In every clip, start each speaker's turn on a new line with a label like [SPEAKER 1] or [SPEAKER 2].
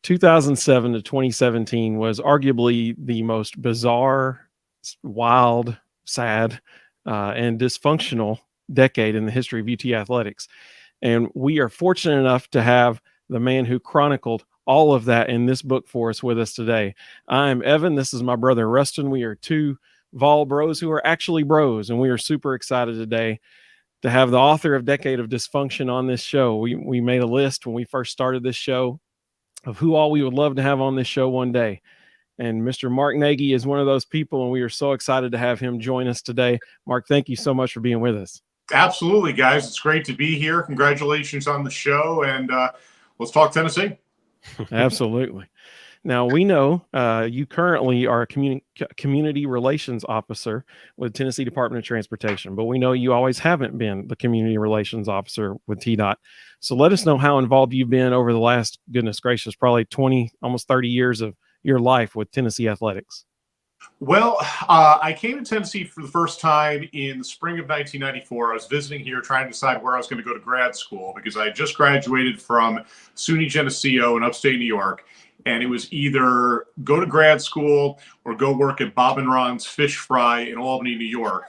[SPEAKER 1] 2007 to 2017 was arguably the most bizarre, wild, sad, and dysfunctional decade in the history of UT athletics. And we are fortunate enough to have the man who chronicled all of that in this book for us with us today. I'm Evan. This is my brother, Rustin. We are two Vol bros who are actually bros, and we are super excited today to have the author of Decade of Dysfunction on this show. We made a list when we first started this show of who all we would love to have on this show one day. And Mr. Mark Nagi is one of those people, and we are so excited to have him join us today. Mark, thank you so much for being with us.
[SPEAKER 2] Absolutely, guys. It's great to be here. Congratulations on the show, and let's talk Tennessee.
[SPEAKER 1] Absolutely. Now, we know you currently are a community relations officer with Tennessee Department of Transportation, but we know you always haven't been the community relations officer with TDOT. So let us know how involved you've been over the last, goodness gracious, probably 20, almost 30 years of your life with Tennessee athletics.
[SPEAKER 2] Well, I came to Tennessee for the first time in the spring of 1994. I was visiting here trying to decide where I was going to go to grad school because I had just graduated from SUNY Geneseo in upstate New York. And it was either go to grad school or go work at Bob and Ron's Fish Fry in Albany, New York.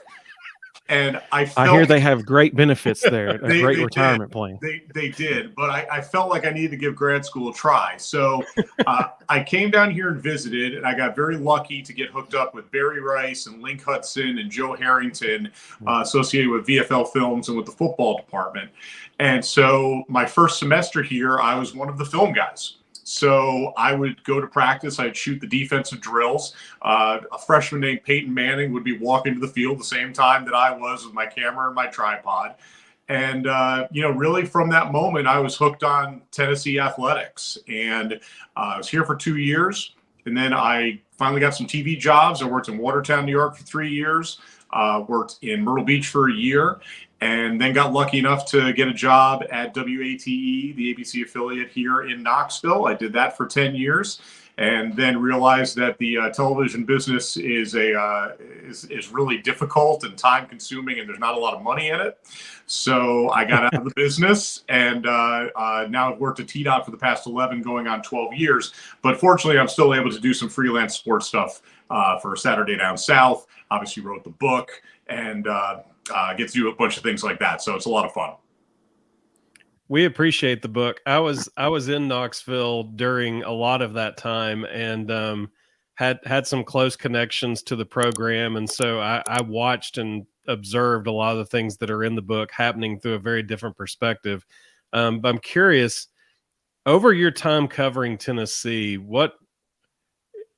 [SPEAKER 2] And I
[SPEAKER 1] hear they have great benefits there, a great retirement
[SPEAKER 2] plan.
[SPEAKER 1] They
[SPEAKER 2] did, but I felt like I needed to give grad school a try. So I came down here and visited, and I got very lucky to get hooked up with Barry Rice and Link Hudson and Joe Harrington, associated with VFL Films and with the football department. And so my first semester here, I was one of the film guys. So I would go to practice. I'd shoot the defensive drills. A freshman named Peyton Manning would be walking to the field the same time that I was with my camera and my tripod. And, really from that moment, I was hooked on Tennessee athletics. And I was here for 2 years. And then I finally got some TV jobs. I worked in Watertown, New York for 3 years, worked in Myrtle Beach for a year, and then got lucky enough to get a job at WATE, the ABC affiliate here in Knoxville. I did that for 10 years, and then realized that the television business is really difficult and time consuming, and there's not a lot of money in it. So I got out of the business, and now I've worked at TDOT for the past 11, going on 12 years. But fortunately, I'm still able to do some freelance sports stuff for Saturday Down South. Obviously wrote the book, and get to do a bunch of things like that. So it's a lot of fun.
[SPEAKER 1] We appreciate the book. I was in Knoxville during a lot of that time, and had some close connections to the program. And so I watched and observed a lot of the things that are in the book happening through a very different perspective. But I'm curious, over your time covering Tennessee, what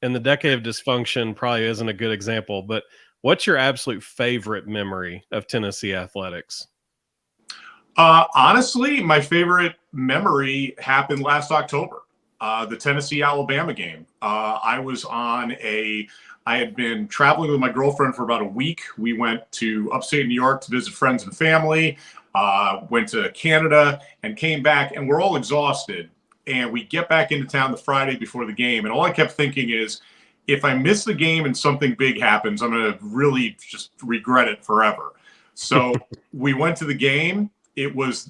[SPEAKER 1] in the Decade of Dysfunction probably isn't a good example, but what's your absolute favorite memory of Tennessee athletics?
[SPEAKER 2] Honestly, my favorite memory happened last October, the Tennessee-Alabama game. I had been traveling with my girlfriend for about a week. We went to upstate New York to visit friends and family, went to Canada, and came back, and we're all exhausted. And we get back into town the Friday before the game, and all I kept thinking is, if I miss the game and something big happens, I'm going to really just regret it forever. So we went to the game. It was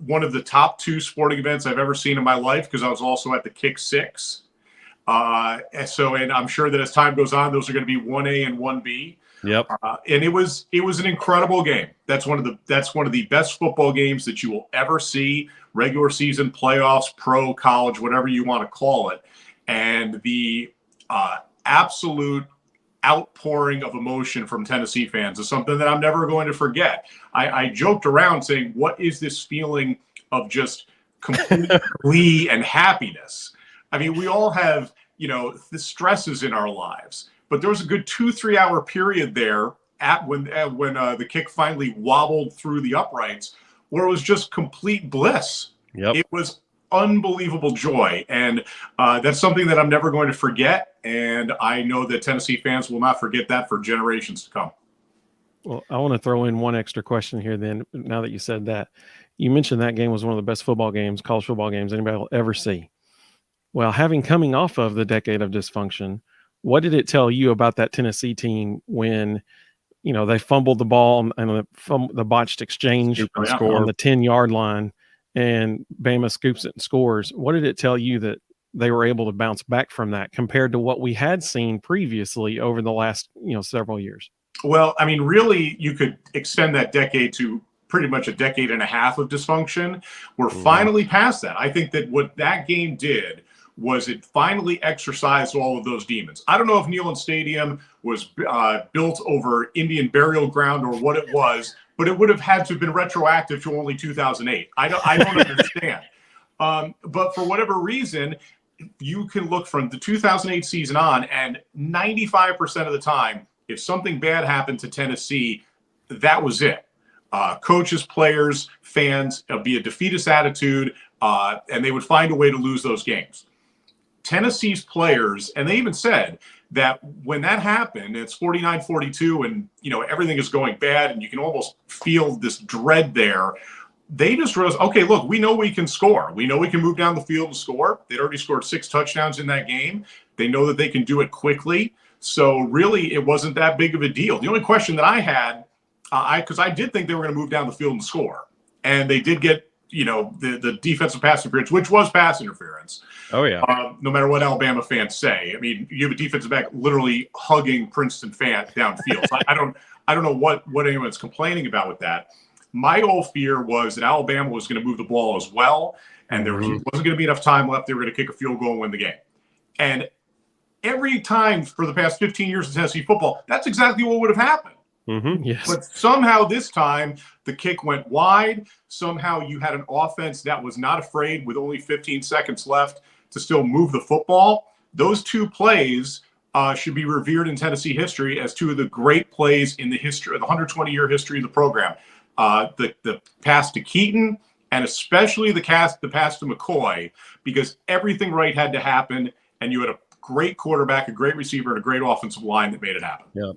[SPEAKER 2] one of the top 2 sporting events I've ever seen in my life because I was also at the Kick Six. And I'm sure that as time goes on, those are going to be 1A and 1B.
[SPEAKER 1] Yep.
[SPEAKER 2] And it was an incredible game. That's one of the best football games that you will ever see. Regular season, playoffs, pro, college, whatever you want to call it. And the absolute outpouring of emotion from Tennessee fans is something that I'm never going to forget. I joked around saying, what is this feeling of just complete glee and happiness? I mean, we all have, the stresses in our lives, but there was a good 2-3 hour period there when the kick finally wobbled through the uprights where it was just complete bliss.
[SPEAKER 1] Yep.
[SPEAKER 2] It was unbelievable joy. And that's something that I'm never going to forget. And I know that Tennessee fans will not forget that for generations to come.
[SPEAKER 1] Well, I want to throw in one extra question here then, now that you said that. You mentioned that game was one of the best college football games anybody will ever see. Well, coming off of the Decade of Dysfunction, what did it tell you about that Tennessee team when, they fumbled the ball and the botched exchange on the 10-yard line and Bama scoops it and scores? What did it tell you that they were able to bounce back from that compared to what we had seen previously over the last, several years.
[SPEAKER 2] Well, I mean, really, you could extend that decade to pretty much a decade and a half of dysfunction. We're finally past that. I think that what that game did was it finally exercised all of those demons. I don't know if Neyland Stadium was built over Indian burial ground or what it was, but it would have had to have been retroactive to only 2008. I don't understand. But for whatever reason, you can look from the 2008 season on, and 95% of the time, if something bad happened to Tennessee, that was it. Coaches, players, fans, it'd be a defeatist attitude, and they would find a way to lose those games. Tennessee's players, and they even said that when that happened, it's 49-42, and everything is going bad, and you can almost feel this dread there. They just realized, okay, look, we know we can score. We know we can move down the field and score. They'd already scored 6 touchdowns in that game. They know that they can do it quickly. So really, it wasn't that big of a deal. The only question that I had, because I did think they were going to move down the field and score, and they did get, the defensive pass interference, which was pass interference.
[SPEAKER 3] Oh yeah.
[SPEAKER 2] No matter what Alabama fans say, I mean, you have a defensive back literally hugging Princeton fan downfield. So I don't know what anyone's complaining about with that. My whole fear was that Alabama was going to move the ball as well, and there wasn't going to be enough time left. They were going to kick a field goal and win the game. And every time for the past 15 years of Tennessee football, that's exactly what would have happened.
[SPEAKER 1] Yes.
[SPEAKER 2] But somehow this time the kick went wide. Somehow you had an offense that was not afraid with only 15 seconds left to still move the football. Those 2 plays should be revered in Tennessee history as 2 of the great plays in the history of the 120-year history of the program. The pass to Keaton, and especially the pass to McCoy, because everything right had to happen, and you had a great quarterback, a great receiver, and a great offensive line that made it happen.
[SPEAKER 3] Yeah.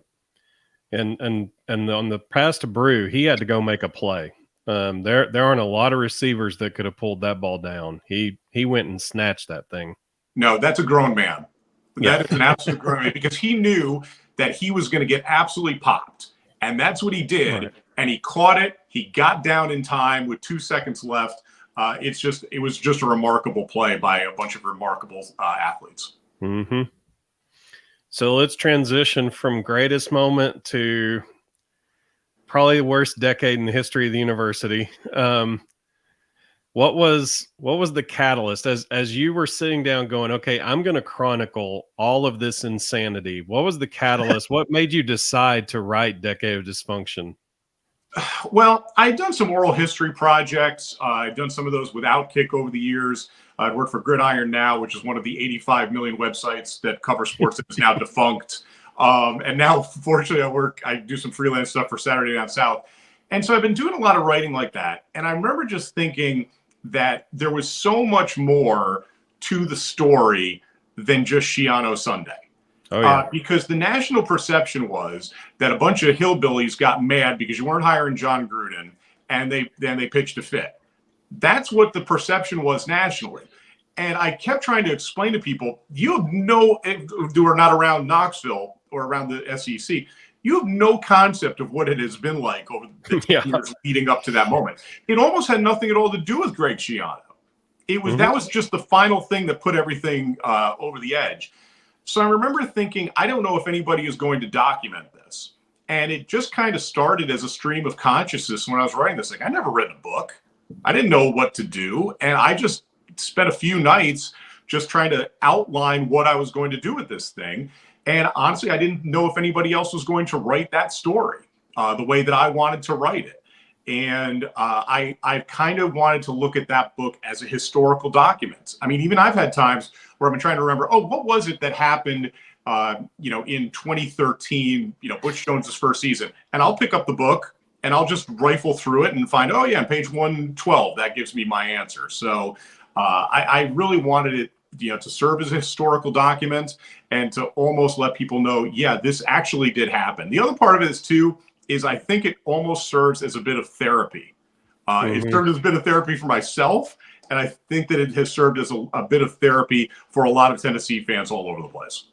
[SPEAKER 3] And on the pass to Brew, he had to go make a play. There aren't a lot of receivers that could have pulled that ball down. He went and snatched that thing.
[SPEAKER 2] No, that's a grown man.
[SPEAKER 3] Yeah.
[SPEAKER 2] That is an absolute grown man, because he knew that he was going to get absolutely popped. And that's what he did. Right. And he caught it. He got down in time with 2 seconds left. It was just a remarkable play by a bunch of remarkable athletes.
[SPEAKER 3] Mm-hmm. So let's transition from greatest moment to probably the worst decade in the history of the university. What was the catalyst as you were sitting down going, okay, I'm going to chronicle all of this insanity? What was the catalyst? What made you decide to write Decade of Dysfunction?
[SPEAKER 2] Well, I'd done some oral history projects. I've done some of those without Kick over the years. I work for Gridiron Now, which is one of the 85 million websites that cover sports that is now defunct. And now, fortunately, I do some freelance stuff for Saturday Down South. And so I've been doing a lot of writing like that. And I remember just thinking that there was so much more to the story than just Schiano Sunday.
[SPEAKER 3] Oh, yeah.
[SPEAKER 2] Because the national perception was that a bunch of hillbillies got mad because you weren't hiring John Gruden, and they pitched a fit. That's what the perception was nationally. And I kept trying to explain to people, you have who are not around Knoxville or around the SEC, you have no concept of what it has been like over the years leading up to that moment. It almost had nothing at all to do with Greg Schiano. That was just the final thing that put everything over the edge. So I remember thinking, I don't know if anybody is going to document this. And it just kind of started as a stream of consciousness when I was writing this. Like, I never read a book. I didn't know what to do. And I just spent a few nights just trying to outline what I was going to do with this thing. And honestly, I didn't know if anybody else was going to write that story the way that I wanted to write it. And I kind of wanted to look at that book as a historical document. I mean, even I've had times where I've been trying to remember, what was it that happened, in 2013, Butch Jones's first season. And I'll pick up the book and I'll just rifle through it and find, on page 112, that gives me my answer. So I really wanted it, to serve as a historical document and to almost let people know, this actually did happen. The other part of it is I think it almost serves as a bit of therapy. It served as a bit of therapy for myself, and I think that it has served as a bit of therapy for a lot of Tennessee fans all over the place.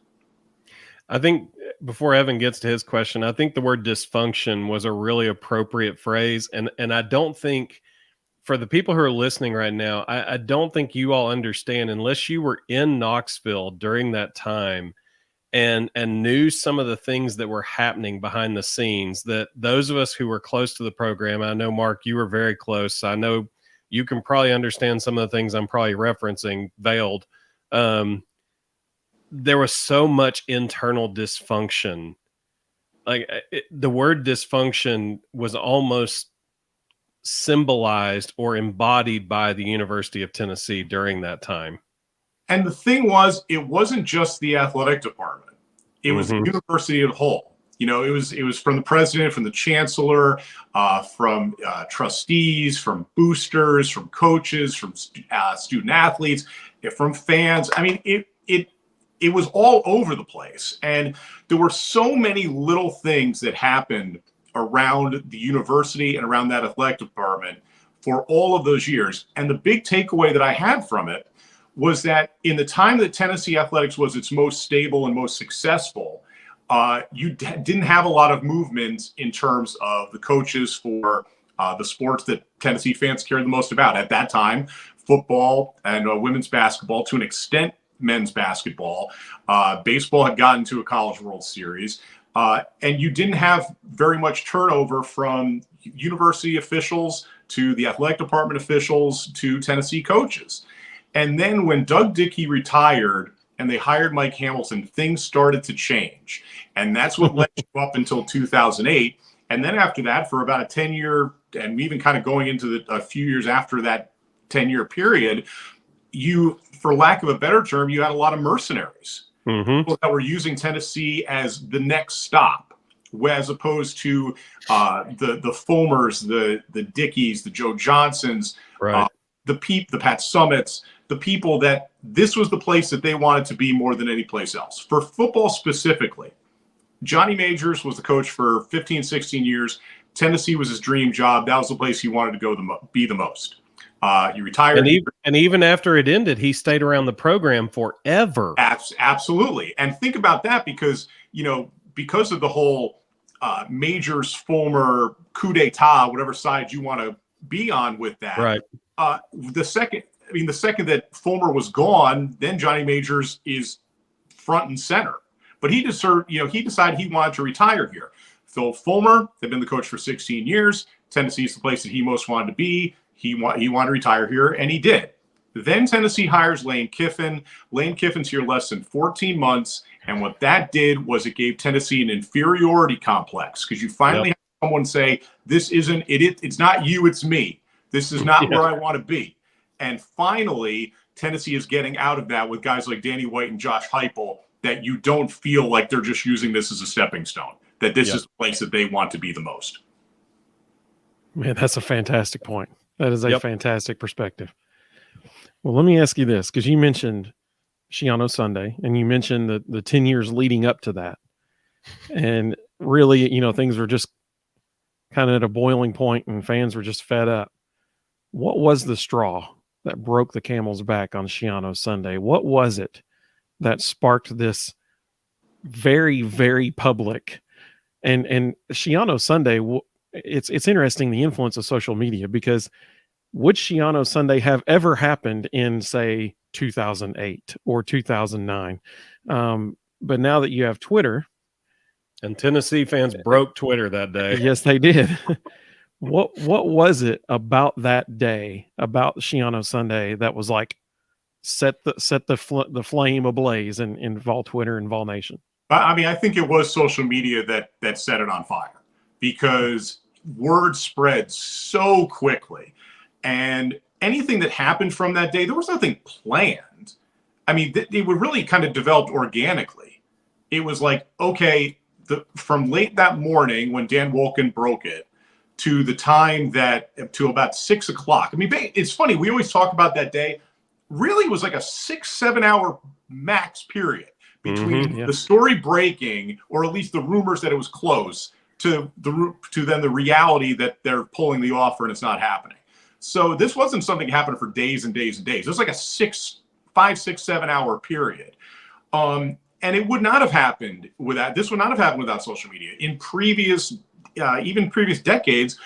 [SPEAKER 3] I think before Evan gets to his question, I think the word dysfunction was a really appropriate phrase, and I don't think for the people who are listening right now, I don't think you all understand, unless you were in Knoxville during that time and knew some of the things that were happening behind the scenes, that those of us who were close to the program, I know, Mark, you were very close. I know you can probably understand some of the things I'm probably referencing veiled. There was so much internal dysfunction. Like the word dysfunction was almost symbolized or embodied by the University of Tennessee during that time.
[SPEAKER 2] And the thing was, it wasn't just the athletic department. It was the university as a whole. You know, it was from the president, from the chancellor, from trustees, from boosters, from coaches, from student athletes, from fans. I mean, it was all over the place. And there were so many little things that happened around the university and around that athletic department for all of those years. And the big takeaway that I had from it was that in the time that Tennessee athletics was its most stable and most successful, you didn't have a lot of movement in terms of the coaches for the sports that Tennessee fans cared the most about. At that time, football and women's basketball, to an extent, men's basketball. Baseball had gotten to a College World Series. And you didn't have very much turnover from university officials to the athletic department officials to Tennessee coaches. And then when Doug Dickey retired and they hired Mike Hamilton, things started to change. And that's what led you up until 2008. And then after that, for about a 10-year, and even kind of going into a few years after that 10-year period, you, for lack of a better term, you had a lot of mercenaries. People that were using Tennessee as the next stop, as opposed to the Fulmers, the Dickies, the Joe Johnsons,
[SPEAKER 3] right.
[SPEAKER 2] the Pat Summits, the people that this was the place that they wanted to be more than any place else. For football specifically, Johnny Majors was the coach for 15, 16 years. Tennessee was his dream job. That was the place he wanted to go be the most. He retired.
[SPEAKER 3] And even after it ended, he stayed around the program forever.
[SPEAKER 2] Absolutely. And think about that because, you know, because of the whole Majors Fulmer coup d'etat, whatever side you want to be on with that.
[SPEAKER 3] Right.
[SPEAKER 2] The second that Fulmer was gone, then Johnny Majors is front and center. But he decided he wanted to retire here. Phil Fulmer had been the coach for 16 years. Tennessee is the place that he most wanted to be. He wanted to retire here, and he did. Then Tennessee hires Lane Kiffin. Lane Kiffin's here less than 14 months, and what that did was it gave Tennessee an inferiority complex because you finally have someone say, "This isn't it. It's not you. It's me. This is not where I want to be." And finally, Tennessee is getting out of that with guys like Danny White and Josh Heupel. That you don't feel like they're just using this as a stepping stone. That this is the place that they want to be the most.
[SPEAKER 1] Man, that's a fantastic point. That is a fantastic perspective. Well, let me ask you this, because you mentioned Schiano Sunday, and you mentioned the 10 years leading up to that. And really, you know, things were just kind of at a boiling point, and fans were just fed up. What was the straw that broke the camel's back on Schiano Sunday? What was it that sparked this very, very public? And Schiano Sunday, it's interesting, the influence of social media, because would Schiano Sunday have ever happened in, say, 2008 or 2009? But now that you have Twitter.
[SPEAKER 3] And Tennessee fans broke Twitter that day.
[SPEAKER 1] Yes, they did. What was it about that day, about Schiano Sunday, that was like set the flame ablaze in Vol Twitter and Vol Nation?
[SPEAKER 2] I mean, I think it was social media that set it on fire, because word spread so quickly, and anything that happened from that day, there was nothing planned. I mean, it would really kind of developed organically. It was like, okay, from late that morning when Dan Wolken broke it to the time to about 6 o'clock. I mean, it's funny. We always talk about that day. Really, it was like a 6-7 hour max period between the story breaking, or at least the rumors that it was close, to then the reality that they're pulling the offer and it's not happening. So this wasn't something that happened for days and days and days. It was like a 5, 6, 7 hour period. And it would not have happened without social media. In previous decades,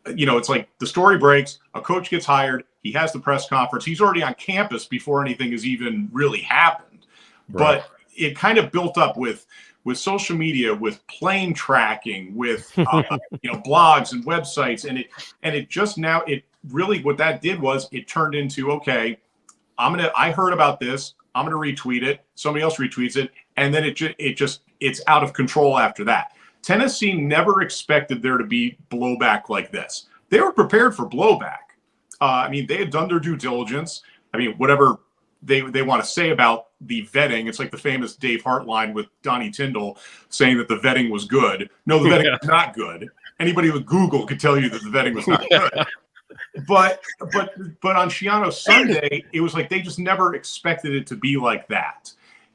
[SPEAKER 2] it's like the story breaks, a coach gets hired, he has the press conference, he's already on campus before anything has even really happened.
[SPEAKER 3] Right.
[SPEAKER 2] But it kind of built up with social media, with plane tracking, with blogs and websites, and it just now, it really, what that did was it turned into, okay, I heard about this, I'm gonna retweet it, somebody else retweets it, and then it's out of control after that. Tennessee never expected there to be blowback like this. They were prepared for blowback. They had done their due diligence. Whatever they want to say about the vetting, it's like the famous Dave Hart line with Donnie Tyndall saying that the vetting was good. No, the vetting was not good. Anybody with Google could tell you that the vetting was not good. But on Schiano Sunday, it was like they just never expected it to be like that.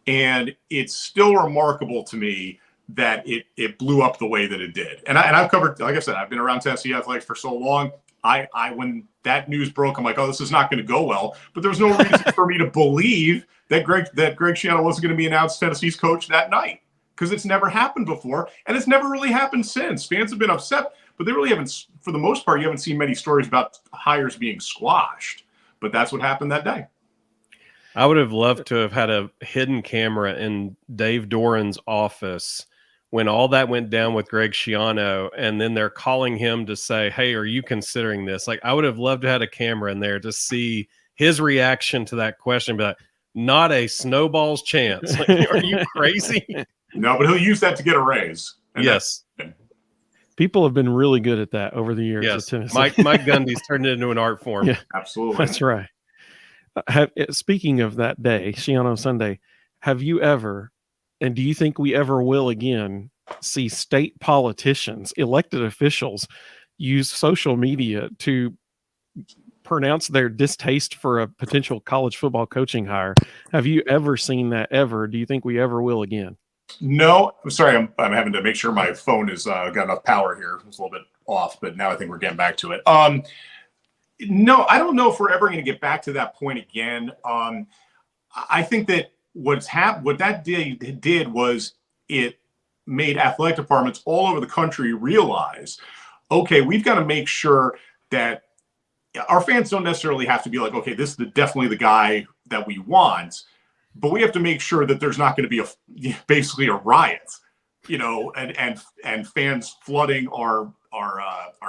[SPEAKER 2] And it's still remarkable to me that it blew up the way that it did. And I've covered, like I said, I've been around Tennessee athletics for so long. When that news broke, I'm like, oh, this is not going to go well. But there was no reason for me to believe that Greg Schiano wasn't going to be announced Tennessee's coach that night, because it's never happened before, and it's never really happened since. Fans have been upset, but they really haven't, for the most part, you haven't seen many stories about hires being squashed. But that's what happened that day.
[SPEAKER 3] I would have loved to have had a hidden camera in Dave Doran's office when all that went down with Greg Schiano, and then they're calling him to say, hey, are you considering this? Like, I would have loved to have had a camera in there to see his reaction to that question, but not a snowball's chance. Like, are you crazy?
[SPEAKER 2] No, but he'll use that to get a raise.
[SPEAKER 3] Yes.
[SPEAKER 1] People have been really good at that over the years.
[SPEAKER 3] Yes.
[SPEAKER 1] At
[SPEAKER 3] Mike Gundy's turned it into an art form.
[SPEAKER 1] Yeah,
[SPEAKER 2] absolutely.
[SPEAKER 1] That's right. Speaking of that day, Schiano Sunday, have you ever, and do you think we ever will again, see state politicians, elected officials, use social media to pronounce their distaste for a potential college football coaching hire? Have you ever seen that ever? Do you think we ever will again?
[SPEAKER 2] No, I'm sorry. I'm having to make sure my phone has got enough power here. It's a little bit off, but now I think we're getting back to it. No, I don't know if we're ever going to get back to that point again. I think that what that did was it made athletic departments all over the country realize, okay, we've got to make sure that our fans don't necessarily have to be like, okay, this is definitely the guy that we want, but we have to make sure that there's not going to be basically a riot, and fans flooding our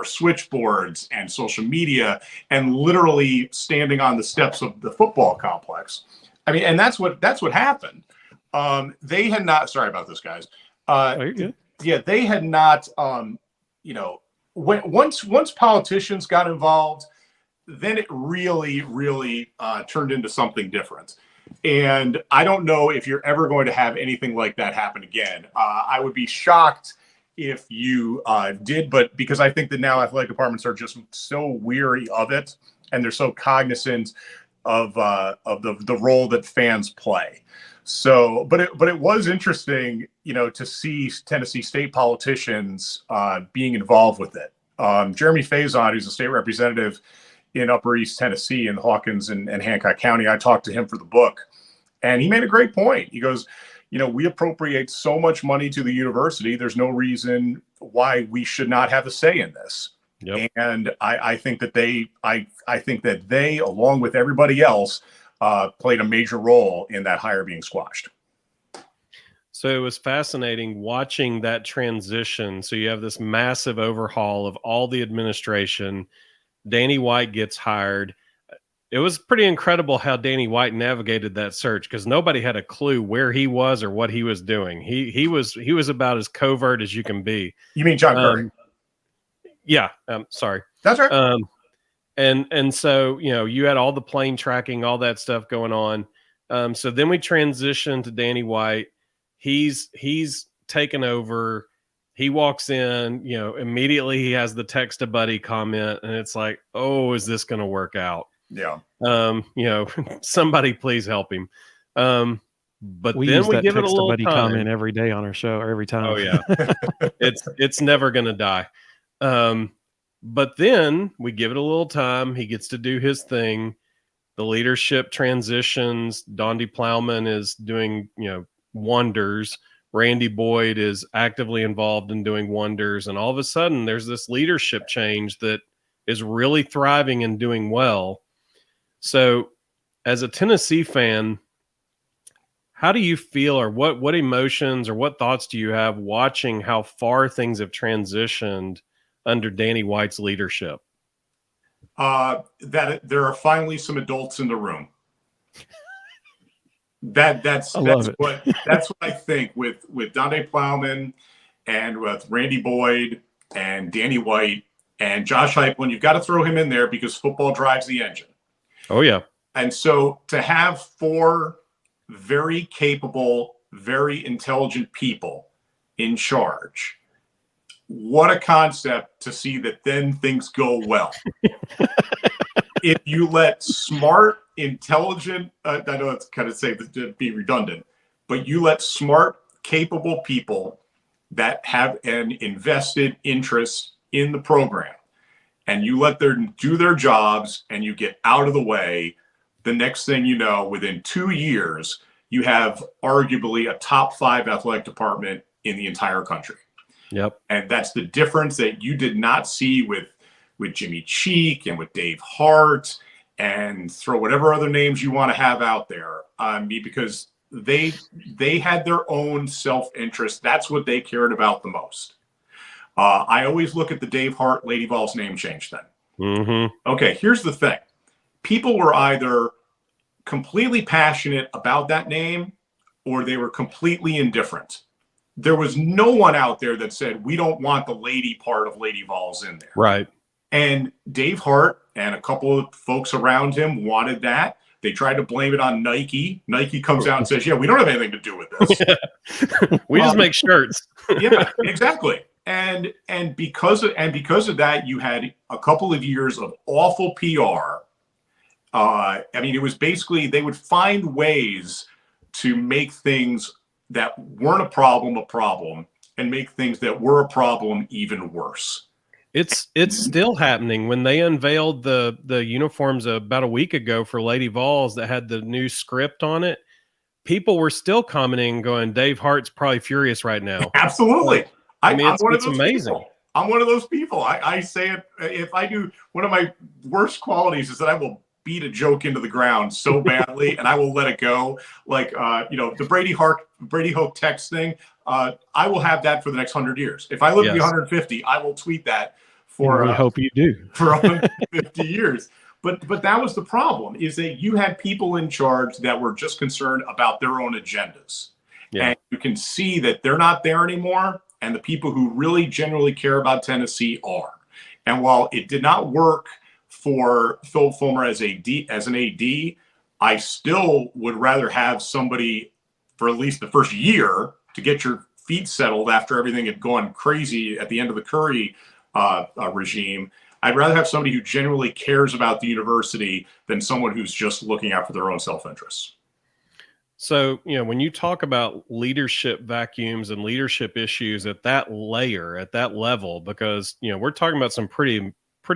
[SPEAKER 2] switchboards and social media and literally standing on the steps of the football complex. And that's what happened. They had not, sorry about this, guys.
[SPEAKER 1] You're good.
[SPEAKER 2] Yeah, they had not, once politicians got involved, then it really, really turned into something different. And I don't know if you're ever going to have anything like that happen again. I would be shocked if you did, but because I think that now athletic departments are just so weary of it, and they're so cognizant of the role that fans play. So, but it was interesting, to see Tennessee state politicians being involved with it. Jeremy Faison, who's a state representative in Upper East Tennessee in Hawkins and Hancock County, I talked to him for the book, and he made a great point. He goes, we appropriate so much money to the university. There's no reason why we should not have a say in this.
[SPEAKER 3] Yep.
[SPEAKER 2] And I think that they, along with everybody else, played a major role in that hire being squashed.
[SPEAKER 3] So it was fascinating watching that transition. So you have this massive overhaul of all the administration. Danny White gets hired. It was pretty incredible how Danny White navigated that search, because nobody had a clue where he was or what he was doing. He was about as covert as you can be.
[SPEAKER 2] You mean John Curry?
[SPEAKER 3] Yeah. Sorry.
[SPEAKER 2] That's right.
[SPEAKER 3] And so, you had all the plane tracking, all that stuff going on. So then we transition to Danny White. He's taken over. He walks in, immediately he has the text a buddy comment, and it's like, oh, is this going to work out?
[SPEAKER 2] Yeah.
[SPEAKER 3] Somebody please help him. But
[SPEAKER 1] we
[SPEAKER 3] then
[SPEAKER 1] use
[SPEAKER 3] we
[SPEAKER 1] that
[SPEAKER 3] give it a
[SPEAKER 1] text
[SPEAKER 3] little
[SPEAKER 1] buddy
[SPEAKER 3] time.
[SPEAKER 1] comment every day on our show, or every time.
[SPEAKER 3] Oh yeah. It's never going to die. But then we give it a little time. He gets to do his thing. The leadership transitions. Donde Plowman is doing, wonders. Randy Boyd is actively involved in doing wonders. And all of a sudden there's this leadership change that is really thriving and doing well. So as a Tennessee fan, how do you feel, or what emotions or what thoughts do you have watching how far things have transitioned under Danny White's leadership?
[SPEAKER 2] That there are finally some adults in the room. That's what I think with Dante Plowman and with Randy Boyd and Danny White and Josh Heupel. You've got to throw him in there because football drives the engine.
[SPEAKER 3] Oh yeah.
[SPEAKER 2] And so to have 4 very capable, very intelligent people in charge, what a concept to see that then things go well. If you let smart, intelligent, I know it's kind of safe to be redundant, but you let smart, capable people that have an invested interest in the program and you let them do their jobs and you get out of the way, the next thing you know, within 2 years, you have arguably a top 5 athletic department in the entire country.
[SPEAKER 3] Yep.
[SPEAKER 2] And that's the difference that you did not see with Jimmy Cheek and with Dave Hart, and throw whatever other names you want to have out there. Because they had their own self-interest. That's what they cared about the most. I always look at the Dave Hart Lady Vols name change then.
[SPEAKER 3] Mm-hmm.
[SPEAKER 2] Okay, here's the thing. People were either completely passionate about that name or they were completely indifferent. There was no one out there that said, we don't want the lady part of Lady Vols in there.
[SPEAKER 3] Right.
[SPEAKER 2] And Dave Hart and a couple of folks around him wanted that. They tried to blame it on Nike. Nike comes out and says, yeah, we don't have anything to do with this.
[SPEAKER 3] We just make shirts.
[SPEAKER 2] Yeah, exactly. And because of that, you had a couple of years of awful PR. I mean, it was basically they would find ways to make things that weren't a problem, and make things that were a problem even worse.
[SPEAKER 3] It's still happening. When they unveiled the uniforms about a week ago for Lady Vols that had the new script on it, people were still commenting, going, Dave Hart's probably furious right now.
[SPEAKER 2] Absolutely.
[SPEAKER 3] I mean,
[SPEAKER 2] it's
[SPEAKER 3] amazing.
[SPEAKER 2] People. I'm one of those people. I say it, if I do, one of my worst qualities is that I will beat a joke into the ground so badly and I will let it go. Like, the Brady Hoke text thing, I will have that for the next 100 years. If I live to be 150, I will tweet that for,
[SPEAKER 1] we hope you do,
[SPEAKER 2] for 150 years. But that was the problem, is that you had people in charge that were just concerned about their own agendas. Yeah. And you can see that they're not there anymore. And the people who really genuinely care about Tennessee are. And while it did not work for Phil Fulmer as an AD, I still would rather have somebody for at least the first year to get your feet settled after everything had gone crazy at the end of the Curry regime. I'd rather have somebody who genuinely cares about the university than someone who's just looking out for their own self-interests.
[SPEAKER 3] So, when you talk about leadership vacuums and leadership issues at that layer, at that level, because, we're talking about some pretty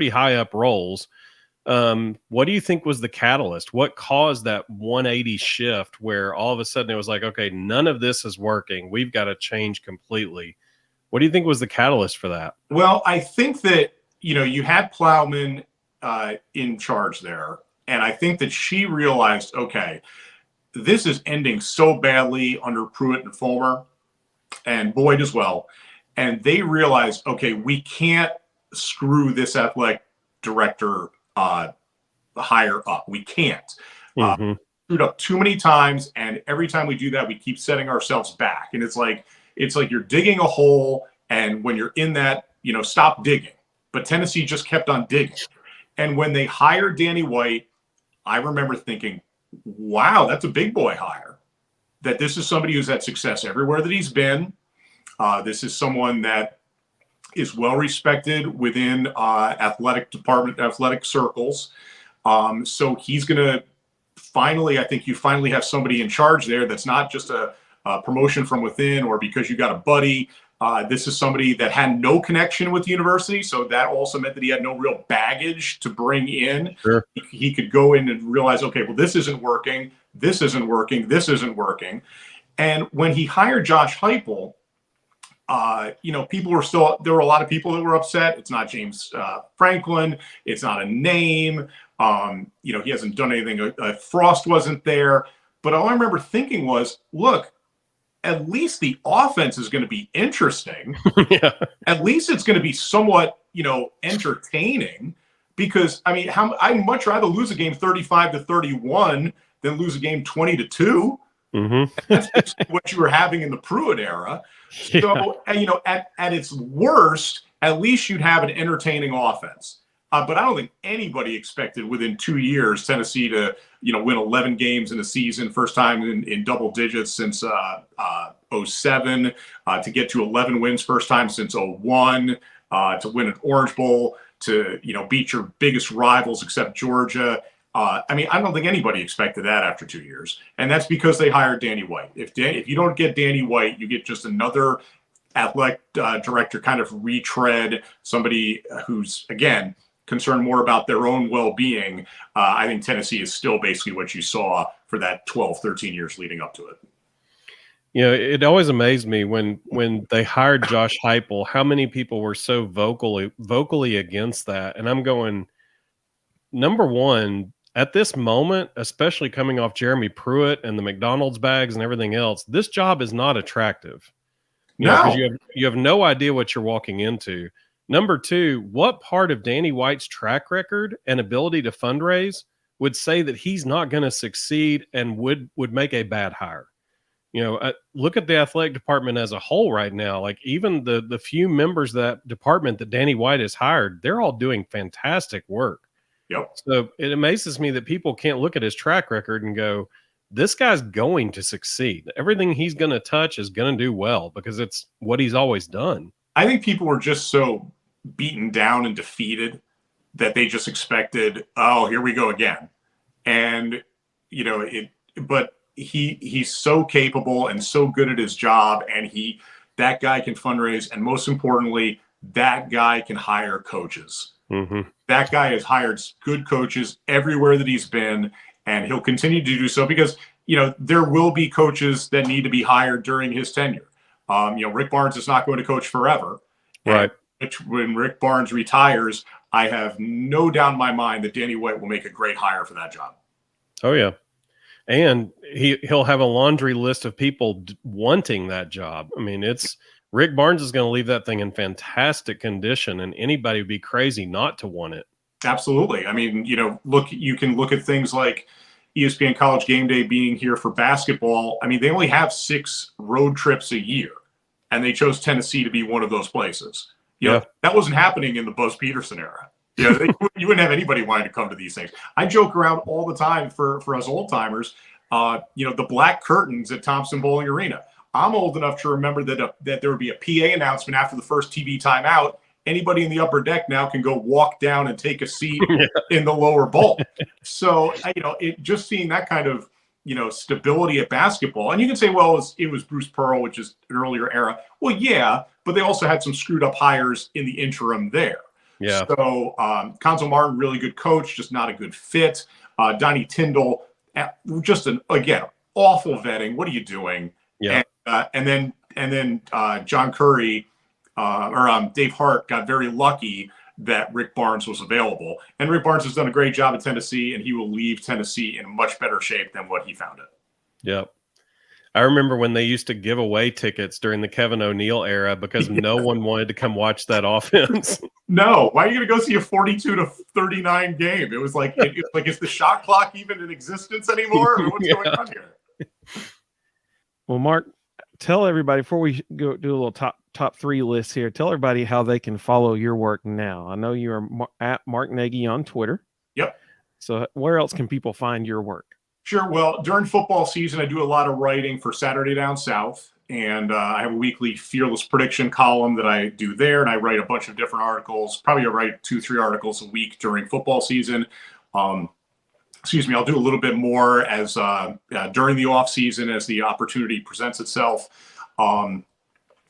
[SPEAKER 3] high up roles. What do you think was the catalyst? What caused that 180 shift where all of a sudden it was like, okay, none of this is working. We've got to change completely. What do you think was the catalyst for that? Well,
[SPEAKER 2] I think that, you had Plowman in charge there. And I think that she realized, okay, this is ending so badly under Pruitt and Fulmer and Boyd as well. And they realized, okay, we can't screw this athletic director higher up. We can't. Screwed up too many times, and every time we do that, we keep setting ourselves back. And it's like you're digging a hole, and when you're in that, stop digging. But Tennessee just kept on digging. And when they hired Danny White, I remember thinking, wow, that's a big boy hire. That this is somebody who's had success everywhere that he's been. This is someone that is well respected within athletic circles. So he's going to finally, I think you finally have somebody in charge there that's not just a promotion from within or because you got a buddy. This is somebody that had no connection with the university. So that also meant that he had no real baggage to bring in.
[SPEAKER 3] Sure.
[SPEAKER 2] He could go in and realize, okay, well, this isn't working. This isn't working. This isn't working. And when he hired Josh Heupel, There were a lot of people that were upset. It's not James Franklin. It's not a name. He hasn't done anything. Frost wasn't there. But all I remember thinking was, look, at least the offense is going to be interesting.
[SPEAKER 3] Yeah.
[SPEAKER 2] At least it's going to be somewhat, entertaining, because I'd much rather lose a game 35-31 than lose a game 20-2.
[SPEAKER 3] Mm-hmm.
[SPEAKER 2] That's just what you were having in the Pruitt era. So, at its worst, at least you'd have an entertaining offense. But I don't think anybody expected within 2 years Tennessee to, win 11 games in a season, first time in double digits since 07, to get to 11 wins, first time since 01, to win an Orange Bowl, to, beat your biggest rivals except Georgia. I don't think anybody expected that after 2 years. And that's because they hired Danny White. If you don't get Danny White, you get just another athletic director kind of retread, somebody who's, again, concerned more about their own well-being. I think Tennessee is still basically what you saw for that 12, 13 years leading up to it.
[SPEAKER 3] It always amazed me when they hired Josh Heupel, how many people were so vocally against that. And I'm going, number one, at this moment, especially coming off Jeremy Pruitt and the McDonald's bags and everything else, this job is not attractive. Because you have no idea what you're walking into. Number two, what part of Danny White's track record and ability to fundraise would say that he's not going to succeed and would make a bad hire? Look at the athletic department as a whole right now. Like, even the few members of that department that Danny White has hired, they're all doing fantastic work.
[SPEAKER 2] Yep.
[SPEAKER 3] So it amazes me that people can't look at his track record and go, this guy's going to succeed. Everything he's going to touch is going to do well because it's what he's always done.
[SPEAKER 2] I think people were just so beaten down and defeated that they just expected, oh, here we go again. And, but he's so capable and so good at his job, and that guy can fundraise. And most importantly, that guy can hire coaches.
[SPEAKER 3] Mm-hmm.
[SPEAKER 2] That guy has hired good coaches everywhere that he's been, and he'll continue to do so because, there will be coaches that need to be hired during his tenure. Rick Barnes is not going to coach forever.
[SPEAKER 3] Right.
[SPEAKER 2] When Rick Barnes retires, I have no doubt in my mind that Danny White will make a great hire for that job.
[SPEAKER 3] Oh, yeah. And he'll have a laundry list of people wanting that job. It's Rick Barnes is going to leave that thing in fantastic condition, and anybody would be crazy not to want it.
[SPEAKER 2] Absolutely. You can look at things like ESPN College Game Day being here for basketball. They only have 6 road trips a year, and they chose Tennessee to be one of those places. That wasn't happening in the Buzz Peterson era. You wouldn't have anybody wanting to come to these things. I joke around all the time for us old timers. The black curtains at Thompson Bowling Arena. I'm old enough to remember that there would be a PA announcement after the first TV timeout. Anybody in the upper deck now can go walk down and take a seat in the lower bowl. So, it just seeing that kind of, stability at basketball. And you can say, well, it was Bruce Pearl, which is an earlier era. Well, yeah, but they also had some screwed up hires in the interim there.
[SPEAKER 3] Yeah.
[SPEAKER 2] So Conzo Martin, really good coach, just not a good fit. Donnie Tyndall, just again, awful vetting. What are you doing?
[SPEAKER 3] Yeah.
[SPEAKER 2] And then John Curry or Dave Hart got very lucky that Rick Barnes was available. And Rick Barnes has done a great job at Tennessee, and he will leave Tennessee in much better shape than what he found it.
[SPEAKER 3] Yep. I remember when they used to give away tickets during the Kevin O'Neill era because no one wanted to come watch that offense.
[SPEAKER 2] No, why are you going to go see a 42-39 game? It was like, is the shot clock even in existence anymore? What's going on here?
[SPEAKER 1] Well, Mark, tell everybody before we go do a little top 3 list here. Tell everybody how they can follow your work now. I know you are at Mark Nagi on Twitter.
[SPEAKER 2] Yep.
[SPEAKER 1] So where else can people find your work?
[SPEAKER 2] Sure. Well, during football season, I do a lot of writing for Saturday Down South, and I have a weekly Fearless Prediction column that I do there, and I write a bunch of different articles. Probably I write 2-3 articles a week during football season. I'll do a little bit more as during the off season as the opportunity presents itself.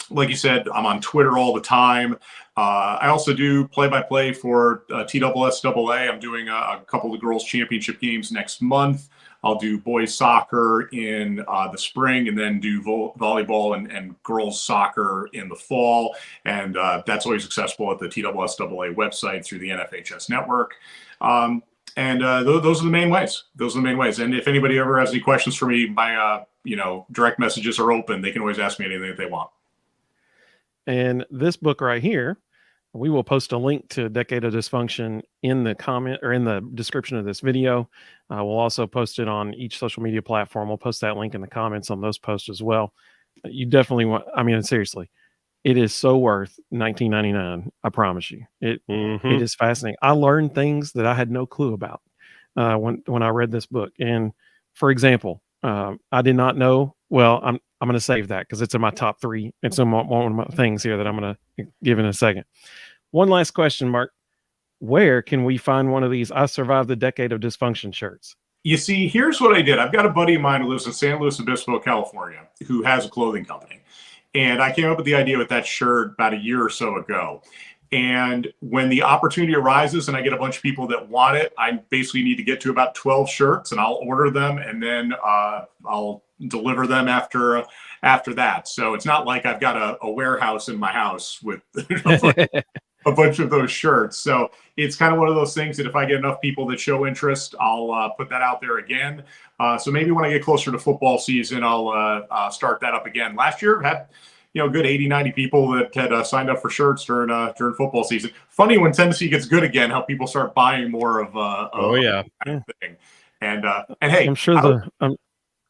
[SPEAKER 2] like you said, I'm on Twitter all the time. I also do play-by-play for TSSAA. I'm doing a couple of the girls' championship games next month. I'll do boys soccer in the spring, and then do volleyball and girls soccer in the fall. And that's always accessible at the TSSAA website through the NFHS network. Those are the main ways. Those are the main ways. And if anybody ever has any questions for me, my direct messages are open. They can always ask me anything that they want.
[SPEAKER 1] And this book right here, we will post a link to Decade of Dysfunction in the comment or in the description of this video. We'll also post it on each social media platform. We'll post that link in the comments on those posts as well. You definitely want, I mean, seriously, it is so worth $19.99. I promise you. It is fascinating. I learned things that I had no clue about when I read this book. And for example, I did not know. Well, I'm going to save that because it's in my top 3. It's in one of my things here that I'm going to give in a second. One last question, Mark. Where can we find one of these I Survived the Decade of Dysfunction shirts?
[SPEAKER 2] You see, here's what I did. I've got a buddy of mine who lives in San Luis Obispo, California, who has a clothing company. And I came up with the idea with that shirt about a year or so ago. And when the opportunity arises and I get a bunch of people that want it, I basically need to get to about 12 shirts, and I'll order them, and then I'll deliver them after that. So it's not like I've got a warehouse in my house with a bunch of those shirts. So it's kind of one of those things that if I get enough people that show interest, I'll put that out there again. So maybe when I get closer to football season, I'll start that up again. Last year had good 80, 90 people that had signed up for shirts during football season. Funny when Tennessee gets good again, how people start buying more of that thing. And hey,
[SPEAKER 1] I'm sure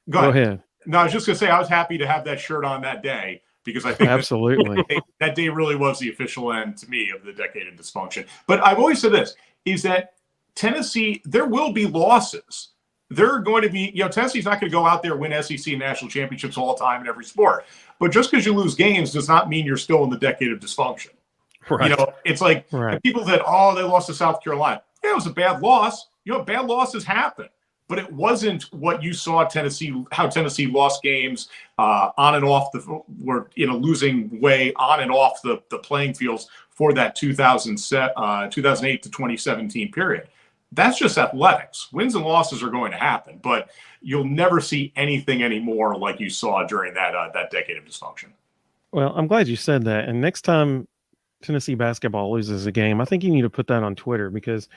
[SPEAKER 1] go ahead.
[SPEAKER 2] No, I was just gonna say I was happy to have that shirt on that day, because I think
[SPEAKER 1] absolutely
[SPEAKER 2] that day really was the official end to me of the Decade of Dysfunction. But I've always said this, is that Tennessee, there will be losses. There are going to be, Tennessee's not going to go out there and win SEC national championships all the time in every sport. But just because you lose games does not mean you're still in the Decade of Dysfunction. Right. It's like people that, they lost to South Carolina. Yeah, it was a bad loss. Bad losses happen. But it wasn't what you saw how Tennessee lost games on and off were in a losing way on and off the playing fields for that 2008 to 2017 period. That's just athletics. Wins and losses are going to happen, but you'll never see anything anymore like you saw during that Decade of Dysfunction.
[SPEAKER 1] Well, I'm glad you said that. And next time Tennessee basketball loses a game, I think you need to put that on Twitter, because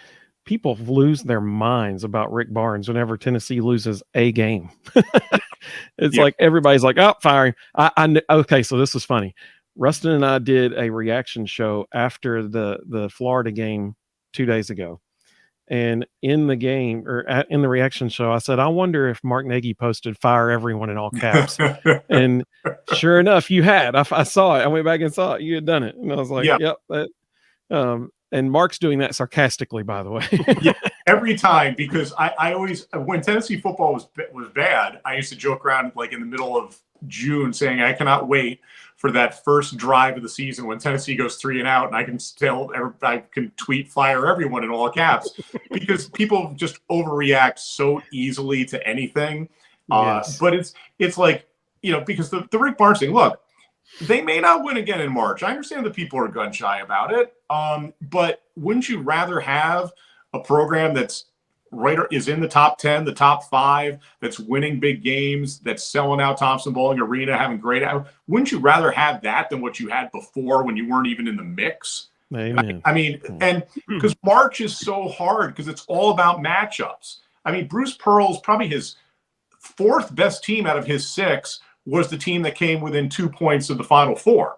[SPEAKER 1] people lose their minds about Rick Barnes whenever Tennessee loses a game. It's like everybody's like, oh, firing. Okay, so this was funny. Rustin and I did a reaction show after the Florida game 2 days ago. And in the game, or in the reaction show, I said, I wonder if Mark Nagi posted "fire everyone" in all caps. And sure enough, you had. I saw it. I went back and saw it. You had done it. And I was like, yep. And Mark's doing that sarcastically, by the way.
[SPEAKER 2] Yeah, every time, because I always, when Tennessee football was bad, I used to joke around like in the middle of June saying I cannot wait for that first drive of the season when Tennessee goes 3 and out, and I can tweet "fire everyone" in all caps, because people just overreact so easily to anything. Yes. But it's like, because the Rick Barnes thing, look, they may not win again in March. I understand that people are gun shy about it. But wouldn't you rather have a program that's is in the top 10, the top 5, that's winning big games, that's selling out Thompson Bowling Arena, having great wouldn't you rather have that than what you had before when you weren't even in the mix?
[SPEAKER 1] Amen.
[SPEAKER 2] I mean, and because March is so hard because it's all about matchups. I mean, Bruce Pearl's probably his 4th best team out of his 6 was the team that came within 2 points of the Final Four.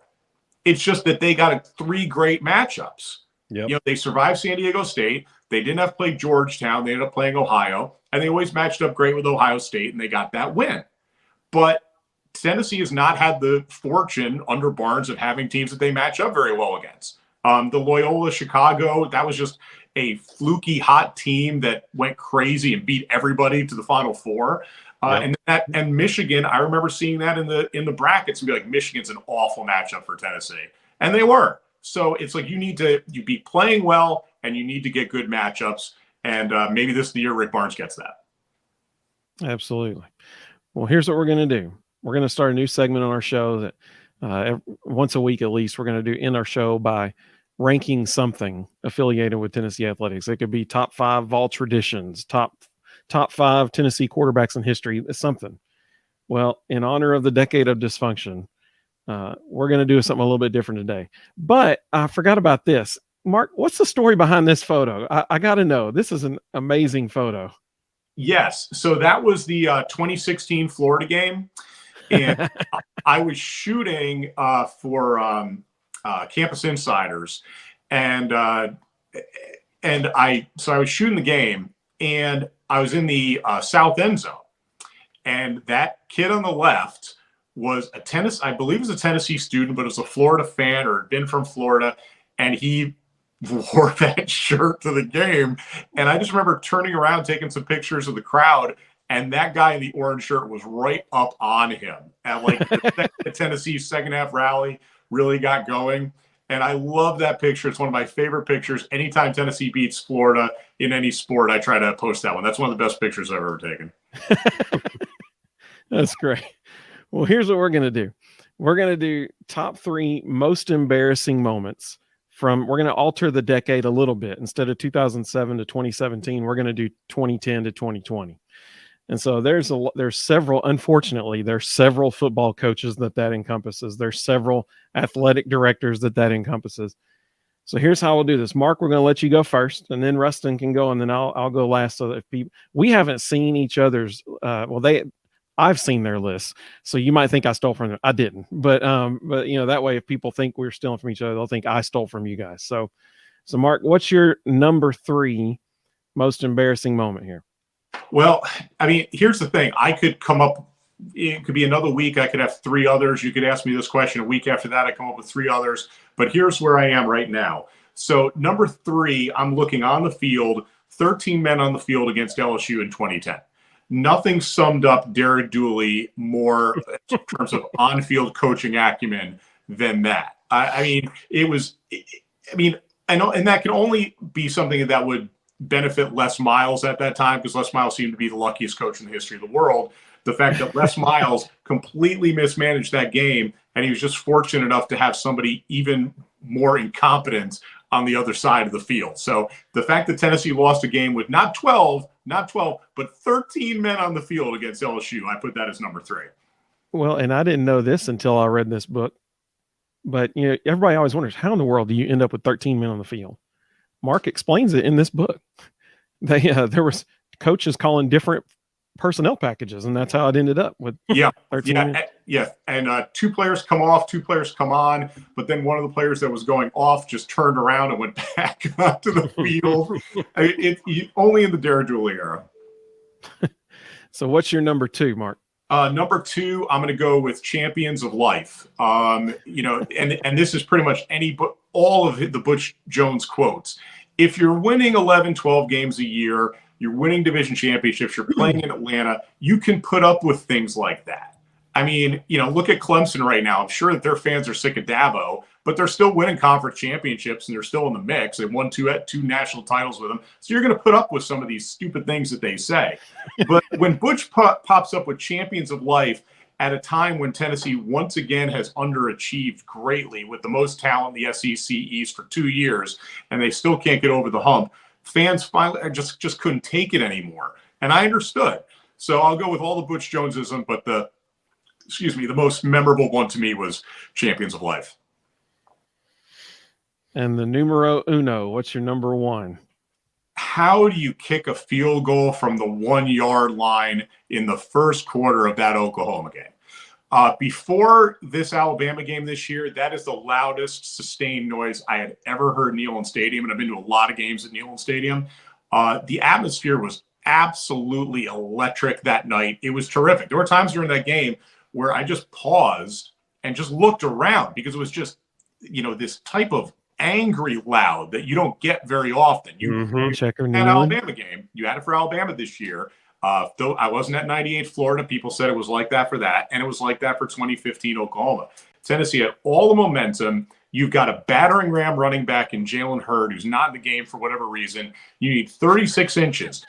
[SPEAKER 2] It's just that they got 3 great matchups.
[SPEAKER 3] Yep.
[SPEAKER 2] They survived San Diego State. They didn't have to play Georgetown. They ended up playing Ohio, and they always matched up great with Ohio State, and they got that win. But Tennessee has not had the fortune under Barnes of having teams that they match up very well against. The Loyola Chicago, that was just a fluky hot team that went crazy and beat everybody to the Final Four. And Michigan, I remember seeing that in the brackets and be like, Michigan's an awful matchup for Tennessee, and they were. So it's like you be playing well, and you need to get good matchups, and maybe this is the year Rick Barnes gets that.
[SPEAKER 1] Absolutely. Well, here's what we're going to do. We're going to start a new segment on our show that once a week at least, we're going to do end our show by ranking something affiliated with Tennessee athletics. It could be top 5 Vol traditions, top 5 Tennessee quarterbacks in history, something. Well, in honor of the decade of dysfunction, we're going to do something a little bit different today. But I forgot about this. Mark, what's the story behind this photo? I got to know. This is an amazing photo.
[SPEAKER 2] Yes. So that was the 2016 Florida game. And I was shooting for Campus Insiders. And I was shooting the game, and I was in the south end zone. And that kid on the left was I believe he was a Tennessee student, but it was a Florida fan or had been from Florida. And he wore that shirt to the game. And I just remember turning around, taking some pictures of the crowd, and that guy in the orange shirt was right up on him. And like the Tennessee second half rally really got going. And I love that picture. It's one of my favorite pictures. Anytime Tennessee beats Florida in any sport, I try to post that one. That's one of the best pictures I've ever taken.
[SPEAKER 1] That's great. Well, here's what we're going to do. We're going to do top 3 most embarrassing moments we're going to alter the decade a little bit. Instead of 2007 to 2017, we're going to do 2010 to 2020. And so there's several, unfortunately, there's several football coaches that encompasses. There's several athletic directors that encompasses. So here's how we'll do this. Mark, we're going to let you go first, and then Rustin can go, and then I'll go last. So that if we haven't seen each other's, I've seen their lists, so you might think I stole from them. I didn't, but that way, if people think we're stealing from each other, they'll think I stole from you guys. So Mark, what's your number 3 most embarrassing moment here?
[SPEAKER 2] Well, I mean, here's the thing. I could come up. It could be another week. I could have 3 others. You could ask me this question a week after that. I come up with 3 others. But here's where I am right now. So number 3, I'm looking on the field. 13 men on the field against LSU in 2010. Nothing summed up Derek Dooley more in terms of on-field coaching acumen than that. I mean, I know, and that can only be something that would benefit Les Miles at that time, because Les Miles seemed to be the luckiest coach in the history of the world. The fact that Les Miles completely mismanaged that game, and he was just fortunate enough to have somebody even more incompetent on the other side of the field. So the fact that Tennessee lost a game with not 12, but 13 men on the field against LSU, I put that as number 3.
[SPEAKER 1] Well, and I didn't know this until I read this book, but everybody always wonders, how in the world do you end up with 13 men on the field? Mark explains it in this book. There was coaches calling different personnel packages, and that's how it ended up with 13 men.
[SPEAKER 2] And 2 players come off, 2 players come on, but then one of the players that was going off just turned around and went back onto the field. Only in the Derek Dooley era.
[SPEAKER 1] So what's your number 2, Mark?
[SPEAKER 2] Number 2, I'm going to go with Champions of Life. And this is pretty much all of the Butch Jones quotes. If you're winning 11, 12 games a year, you're winning division championships, you're playing in Atlanta, you can put up with things like that. I mean, look at Clemson right now. I'm sure that their fans are sick of Dabo, but they're still winning conference championships, and they're still in the mix. They won two national titles with them. So you're going to put up with some of these stupid things that they say. But when Butch pops up with Champions of Life at a time when Tennessee once again has underachieved greatly with the most talent in the SEC East for 2 years, and they still can't get over the hump, fans finally just couldn't take it anymore. And I understood. So I'll go with all the Butch Jonesism, but the most memorable one to me was Champions of Life.
[SPEAKER 1] And the numero uno, what's your number 1?
[SPEAKER 2] How do you kick a field goal from the 1-yard line in the first quarter of that Oklahoma game? Before this Alabama game this year, that is the loudest sustained noise I had ever heard in Neyland Stadium, and I've been to a lot of games at Neyland Stadium. The atmosphere was absolutely electric that night. It was terrific. There were times during that game where I just paused and just looked around because it was just, this type of angry loud that you don't get very often. You had an Alabama game. You had it for Alabama this year. Though I wasn't at 98 Florida, people said it was like that for that, and it was like that for 2015 Oklahoma. Tennessee had all the momentum. You've got a battering ram running back in Jalen Hurd, who's not in the game for whatever reason. You need 36 inches.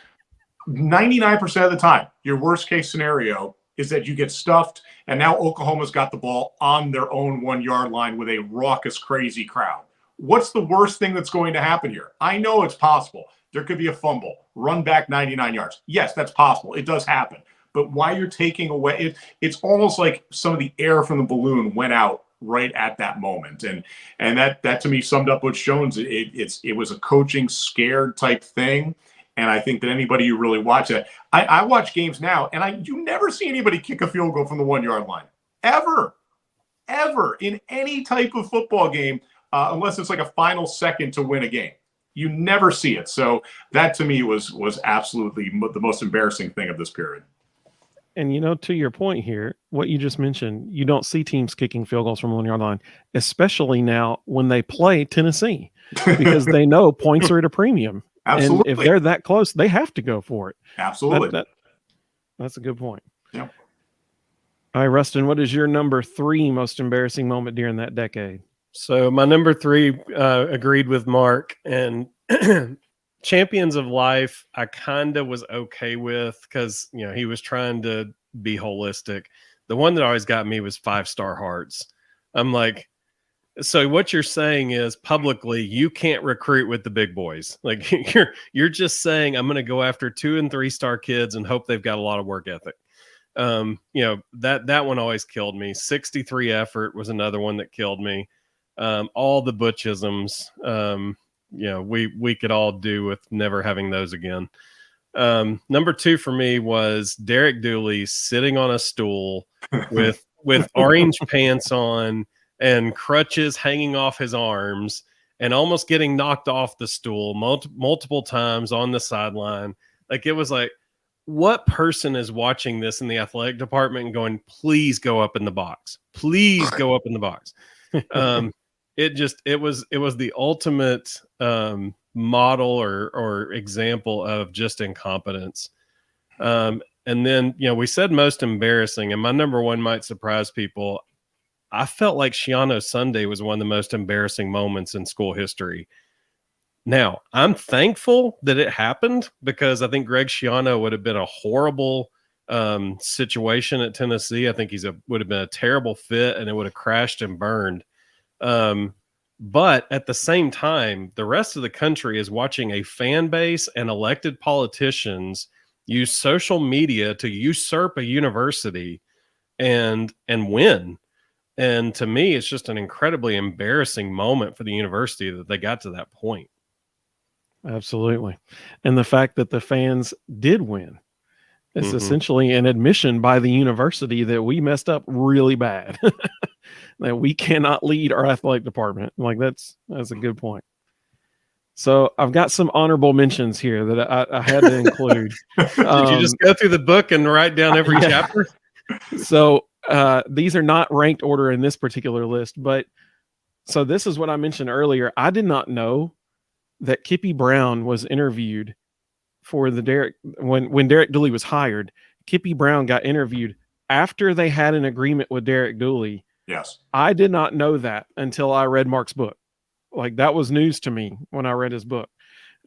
[SPEAKER 2] 99% of the time, your worst case scenario is that you get stuffed, and now Oklahoma's got the ball on their own 1 yard line with a raucous, crazy crowd. What's the worst thing that's going to happen here? I know it's possible. There could be a fumble, run back 99 yards. Yes, that's possible. It does happen. But why you're taking away, it's almost like some of the air from the balloon went out right at that moment. And that to me summed up what Jones, it was a coaching scared type thing. And I think that anybody who really watch it, I watch games now, and you never see anybody kick a field goal from the 1 yard line. Ever in any type of football game, unless it's like a final second to win a game. You never see it. So that to me was absolutely the most embarrassing thing of this period.
[SPEAKER 1] And, to your point here, what you just mentioned, you don't see teams kicking field goals from the 1 yard line, especially now when they play Tennessee, because they know points are at a premium.
[SPEAKER 2] Absolutely.
[SPEAKER 1] And if they're that close, they have to go for it.
[SPEAKER 2] Absolutely.
[SPEAKER 1] That's a good point.
[SPEAKER 2] Yeah.
[SPEAKER 1] All right, Rustin, what is your number 3 most embarrassing moment during that decade?
[SPEAKER 3] So my number 3 agreed with Mark, and Champions of Life I kind of was okay with because he was trying to be holistic. The one that always got me was 5-Star Hearts. I'm like, so what you're saying is publicly you can't recruit with the big boys. Like you're just saying I'm going to go after 2- and 3-star kids and hope they've got a lot of work ethic. That one always killed me. 63 effort was another one that killed me. All the Butchisms, we could all do with never having those again. Number 2 for me was Derek Dooley sitting on a stool with orange pants on and crutches hanging off his arms and almost getting knocked off the stool multiple times on the sideline. Like, it was like, what person is watching this in the athletic department and going, please go up in the box. Please go up in the box. It was the ultimate model or example of just incompetence. And then, we said most embarrassing, and my number 1 might surprise people. I felt like Shiano Sunday was one of the most embarrassing moments in school history. Now, I'm thankful that it happened because I think Greg Schiano would have been a horrible situation at Tennessee. I think would have been a terrible fit, and it would have crashed and burned. But at the same time, the rest of the country is watching a fan base and elected politicians use social media to usurp a university and win. And to me, it's just an incredibly embarrassing moment for the university that they got to that point.
[SPEAKER 1] Absolutely. And the fact that the fans did win. It's essentially an admission by the university that we messed up really bad. That we cannot lead our athletic department. Like, that's a good point. So I've got some honorable mentions here that I had to include.
[SPEAKER 3] Did you just go through the book and write down every chapter?
[SPEAKER 1] So these are not ranked order in this particular list, but so this is what I mentioned earlier. I did not know that Kippy Brown was interviewed for the Derek when Derek Dooley was hired. Kippy Brown got interviewed after they had an agreement with Derek Dooley.
[SPEAKER 2] Yes.
[SPEAKER 1] I did not know that until I read Mark's book. Like, that was news to me when I read his book.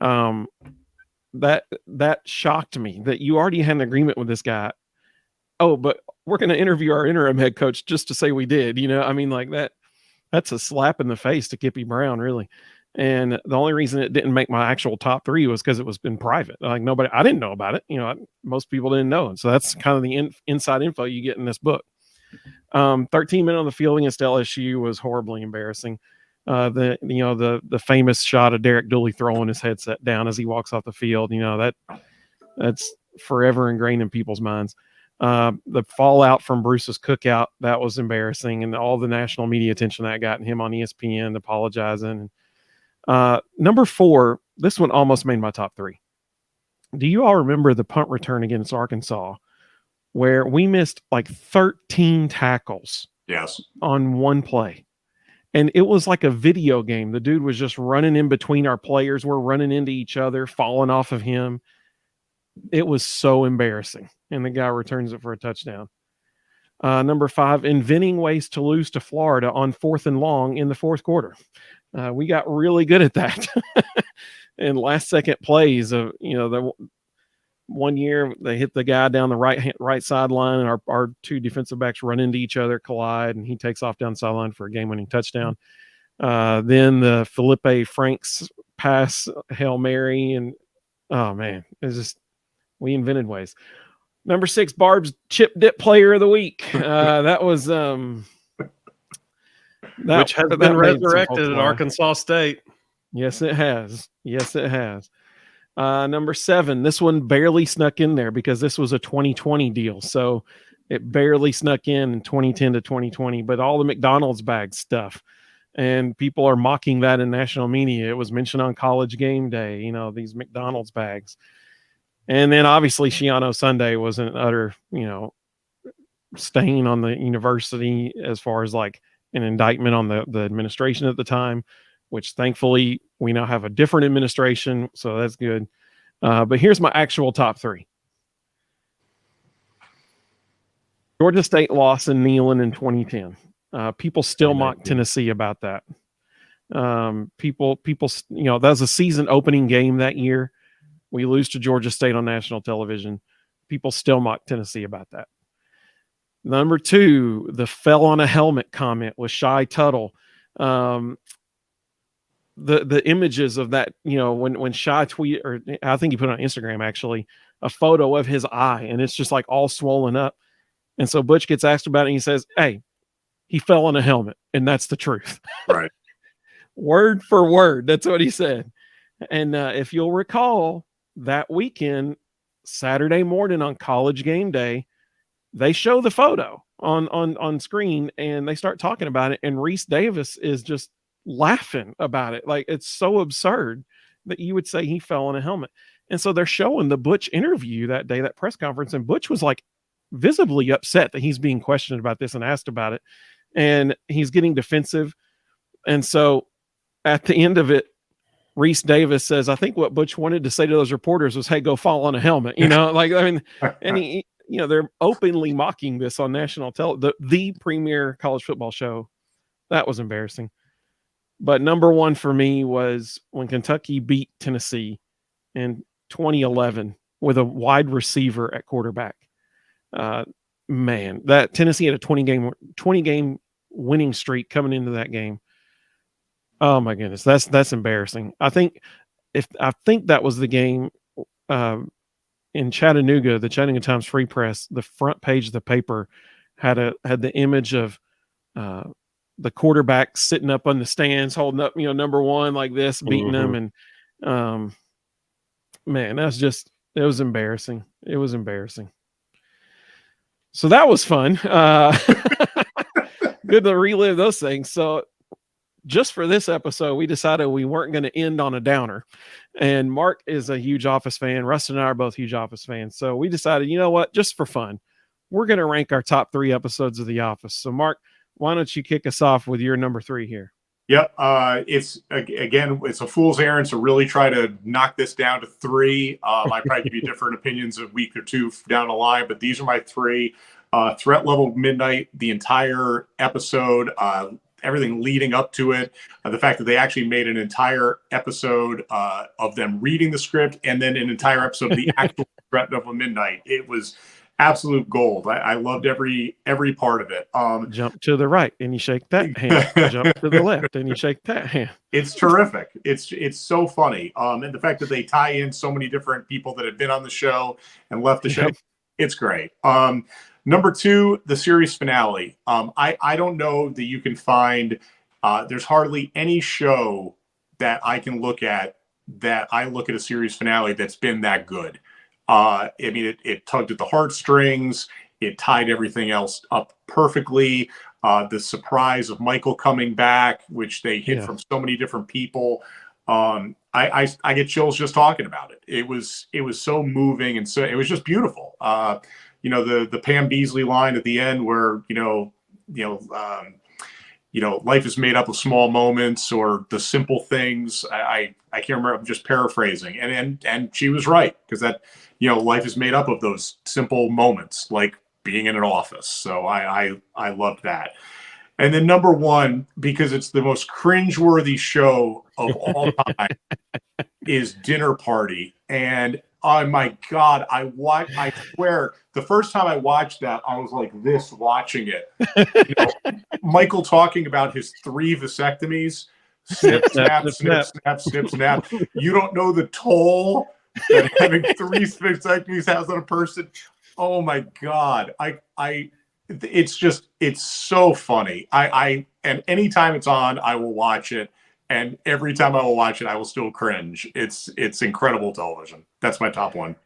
[SPEAKER 1] That shocked me that you already had an agreement with this guy. Oh, but we're going to interview our interim head coach just to say we did, I mean, like that's a slap in the face to Kippy Brown, really. And the only reason it didn't make my actual top 3 was because it was in private. Like, I didn't know about it. Most people didn't know. And so that's kind of the inside info you get in this book. 13 men on the field against LSU was horribly embarrassing. The famous shot of Derek Dooley throwing his headset down as he walks off the field, that's forever ingrained in people's minds. The fallout from Bruce's cookout, that was embarrassing, and all the national media attention that got, and him on ESPN apologizing. Number 4, this one almost made my top 3. Do you all remember the punt return against Arkansas where we missed like 13 tackles?
[SPEAKER 2] Yes. On
[SPEAKER 1] one play? And it was like a video game. The dude was just running in between our players. We're running into each other, falling off of him. It was so embarrassing. And the guy returns it for a touchdown. Number 5, inventing ways to lose to Florida on 4th and long in the 4th quarter. We got really good at that. And last second plays of, One year they hit the guy down the right sideline, and our two defensive backs run into each other, collide, and he takes off down the sideline for a game-winning touchdown. Then the Felipe Franks pass Hail Mary, and oh man, it's just, we invented ways. Number 6, Barb's chip dip player of the week. That was
[SPEAKER 3] which has been resurrected at Arkansas State.
[SPEAKER 1] Yes, it has. Yes, it has. Number 7, this one barely snuck in there because this was a 2020 deal. So it barely snuck in 2010 to 2020, but all the McDonald's bag stuff. And people are mocking that in national media. It was mentioned on College Game Day, you know, these McDonald's bags. And then obviously Shiano Sunday was an utter, you know, stain on the university as far as like an indictment on the administration at the time, which thankfully we now have a different administration. So that's good. But here's my actual top 3. Georgia State lost in Neyland in 2010. People still mock Tennessee about that. People, you know, that was a season opening game that year. We lose to Georgia State on national television. People still mock Tennessee about that. Number 2, the fell on a helmet comment with Shy Tuttle. The images of that, you know, when Shy tweet, or I think he put it on Instagram actually, a photo of his eye, and it's just like all swollen up. And so Butch gets asked about it, and he says, "Hey, he fell on a helmet," and that's the truth.
[SPEAKER 2] Right.
[SPEAKER 1] Word for word, that's what he said. And if you'll recall, that weekend, Saturday morning on College Game Day, they show the photo on screen, and they start talking about it, and Reese Davis is just laughing about it. Like, it's so absurd that you would say he fell on a helmet. And so they're showing the Butch interview that day, that press conference, and Butch was like visibly upset that he's being questioned about this and asked about it, and he's getting defensive. And so at the end of it, Reese Davis says, "I think what Butch wanted to say to those reporters was, hey, go fall on a helmet." You know, like, I mean, and he, you know, they're openly mocking this on national the premier college football show. That was embarrassing. But number 1 for me was when Kentucky beat Tennessee in 2011 with a wide receiver at quarterback. Man, that Tennessee had a 20 game winning streak coming into that game. Oh my goodness, that's embarrassing. I think that was the game in Chattanooga, the Chattanooga Times Free Press. The front page of the paper had the image of the quarterback sitting up on the stands, holding up, you know, number 1 like this, beating them, and man, it was embarrassing. It was embarrassing. So that was fun. Good to relive those things. So just for this episode, we decided we weren't going to end on a downer. And Mark is a huge Office fan. Rustin and I are both huge Office fans. So we decided, you know what, just for fun, we're going to rank our top 3 episodes of The Office. So Mark, why don't you kick us off with your number 3 here?
[SPEAKER 2] Yep. It's a fool's errand to really try to knock this down to 3. I probably give you different opinions a week or 2 down the line, but these are my 3. Threat Level Midnight, the entire episode, everything leading up to it, the fact that they actually made an entire episode of them reading the script, and then an entire episode of the actual Threat Level Midnight. It was absolute gold. I loved every part of it.
[SPEAKER 1] Jump to the right and you shake that hand. Jump to the left and you shake that hand.
[SPEAKER 2] It's terrific. It's so funny. And the fact that they tie in so many different people that have been on the show and left the show, it's great. Number 2, the series finale. I don't know that you can find, there's hardly any show that I can look at that I look at a series finale that's been that good. I mean, it tugged at the heartstrings. It tied everything else up perfectly. The surprise of Michael coming back, which they hit from so many different people. I get chills just talking about it. It was so moving, and so it was just beautiful. You know, the Pam Beasley line at the end where, life is made up of small moments, or the simple things. I can't remember. I'm just paraphrasing, and she was right, because that, life is made up of those simple moments, like being in an office. So I loved that. And then number 1, because it's the most cringeworthy show of all time, is Dinner Party. And Oh my God. I swear, the first time I watched that, I was like this watching it. You know, Michael talking about his 3 vasectomies. Snip, snap, snip, snap, snip, snap. You don't know the toll that having 3 vasectomies has on a person. Oh my God. It's so funny. And anytime it's on, I will watch it. And every time I will watch it, I will still cringe. It's incredible television. That's my top one.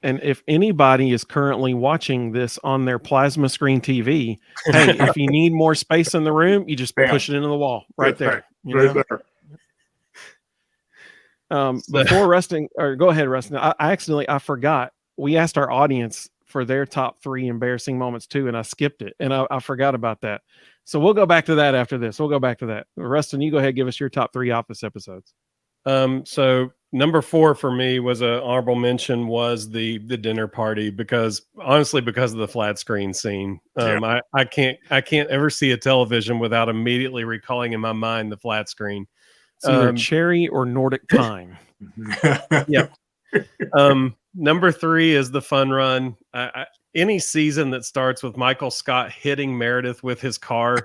[SPEAKER 1] And if anybody is currently watching this on their plasma screen TV, hey, if you need more space in the room, you just push it into the wall right there.
[SPEAKER 2] Right there.
[SPEAKER 1] Before Rustin, or go ahead, Rustin. I forgot. We asked our audience for their top 3 embarrassing moments too, and I skipped it, and I forgot about that. So we'll go back to that after this. We'll go back to that. Rustin, you go ahead and give us your top 3 Office episodes.
[SPEAKER 3] So number 4 for me was an honorable mention, was the dinner party, because honestly, because of the flat screen scene. I can't ever see a television without immediately recalling in my mind the flat screen.
[SPEAKER 1] It's either cherry or Nordic pine.
[SPEAKER 3] Yeah. Number 3 is the fun run. Any season that starts with Michael Scott hitting Meredith with his car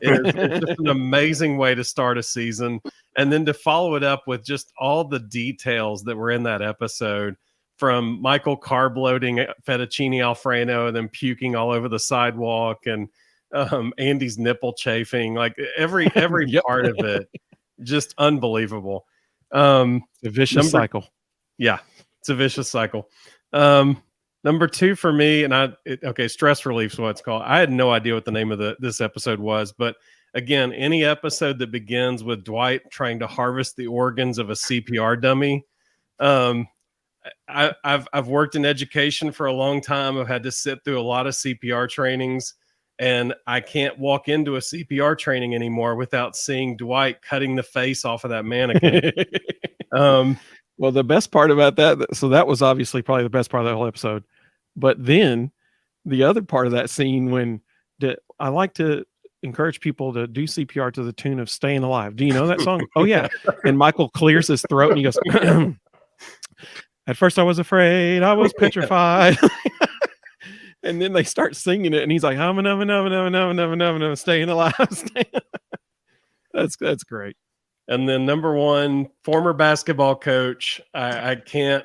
[SPEAKER 3] is just an amazing way to start a season. And then to follow it up with just all the details that were in that episode, from Michael carb loading fettuccine Alfredo and then puking all over the sidewalk, and Andy's nipple chafing, like every part of it, just unbelievable.
[SPEAKER 1] A vicious cycle.
[SPEAKER 3] Yeah, it's a vicious cycle. Number 2 for me, and stress relief is what it's called. I had no idea what the name of this episode was, but again, any episode that begins with Dwight trying to harvest the organs of a CPR dummy. I've worked in education for a long time. I've had to sit through a lot of CPR trainings, and I can't walk into a CPR training anymore without seeing Dwight cutting the face off of that mannequin.
[SPEAKER 1] Well, the best part about that, so that was obviously probably the best part of the whole episode. But then the other part of that scene, I like to encourage people to do CPR to the tune of Staying Alive. Do you know that song? Oh, yeah. And Michael clears his throat and he goes, at first I was afraid, I was petrified. And then they start singing it and he's like, staying alive. That's great.
[SPEAKER 3] And then number 1, former basketball coach. I can't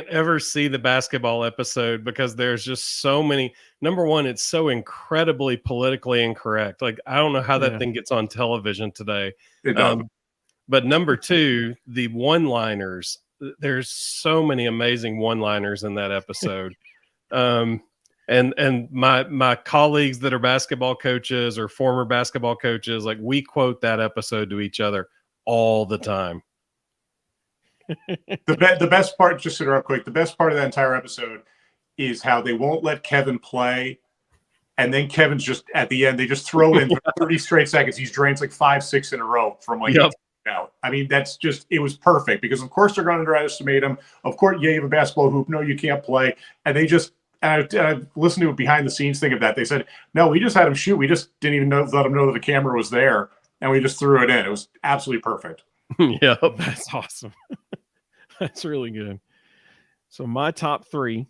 [SPEAKER 3] ever see the basketball episode because there's just so many. Number 1, it's so incredibly politically incorrect. Like, I don't know how that thing gets on television today.
[SPEAKER 2] It does.
[SPEAKER 3] But number 2, the one-liners. There's so many amazing one-liners in that episode. And my colleagues that are basketball coaches or former basketball coaches, like, we quote that episode to each other all the time.
[SPEAKER 2] The best part, just to interrupt quick, the best part of that entire episode is how they won't let Kevin play, and then Kevin's just at the end, they just throw in 30 straight seconds. He's drains like 5-6 in a row from like out. I mean, it was perfect, because of course they're going to underestimate him. Of course, you have a basketball hoop. No, you can't play. And they just, and I listened to a behind the scenes thing of that. They said, no, we just had him shoot. We just didn't even let him know that the camera was there. And we just threw it in. It was absolutely perfect.
[SPEAKER 3] Yeah,
[SPEAKER 1] that's awesome. That's really good. So my top 3,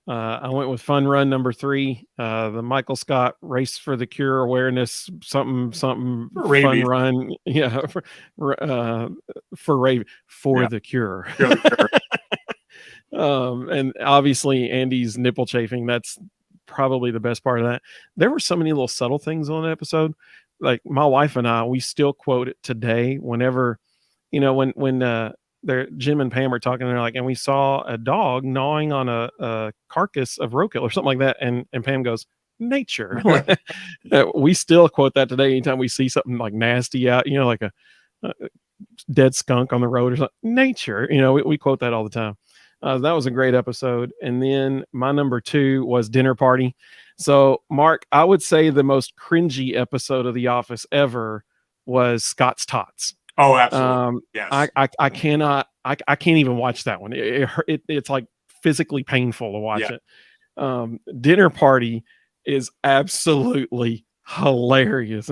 [SPEAKER 1] I went with Fun Run number 3, the Michael Scott Race for the Cure awareness something
[SPEAKER 2] Rabies.
[SPEAKER 1] Fun Run, for the cure. And obviously Andy's nipple chafing. That's probably the best part of that. There were so many little subtle things on the episode. Like my wife and I, we still quote it today whenever, when they're Jim and Pam are talking, they're like, and we saw a dog gnawing on a carcass of roadkill or something like that. And Pam goes, nature. We still quote that today. Anytime we see something like nasty out, like a dead skunk on the road or something, nature, we quote that all the time. That was a great episode. And then my number 2 was Dinner Party. So, Mark, I would say the most cringy episode of The Office ever was Scott's Tots.
[SPEAKER 2] Oh, absolutely. Yes.
[SPEAKER 1] I can't even watch that one. It's like physically painful to watch it. Dinner Party is absolutely hilarious.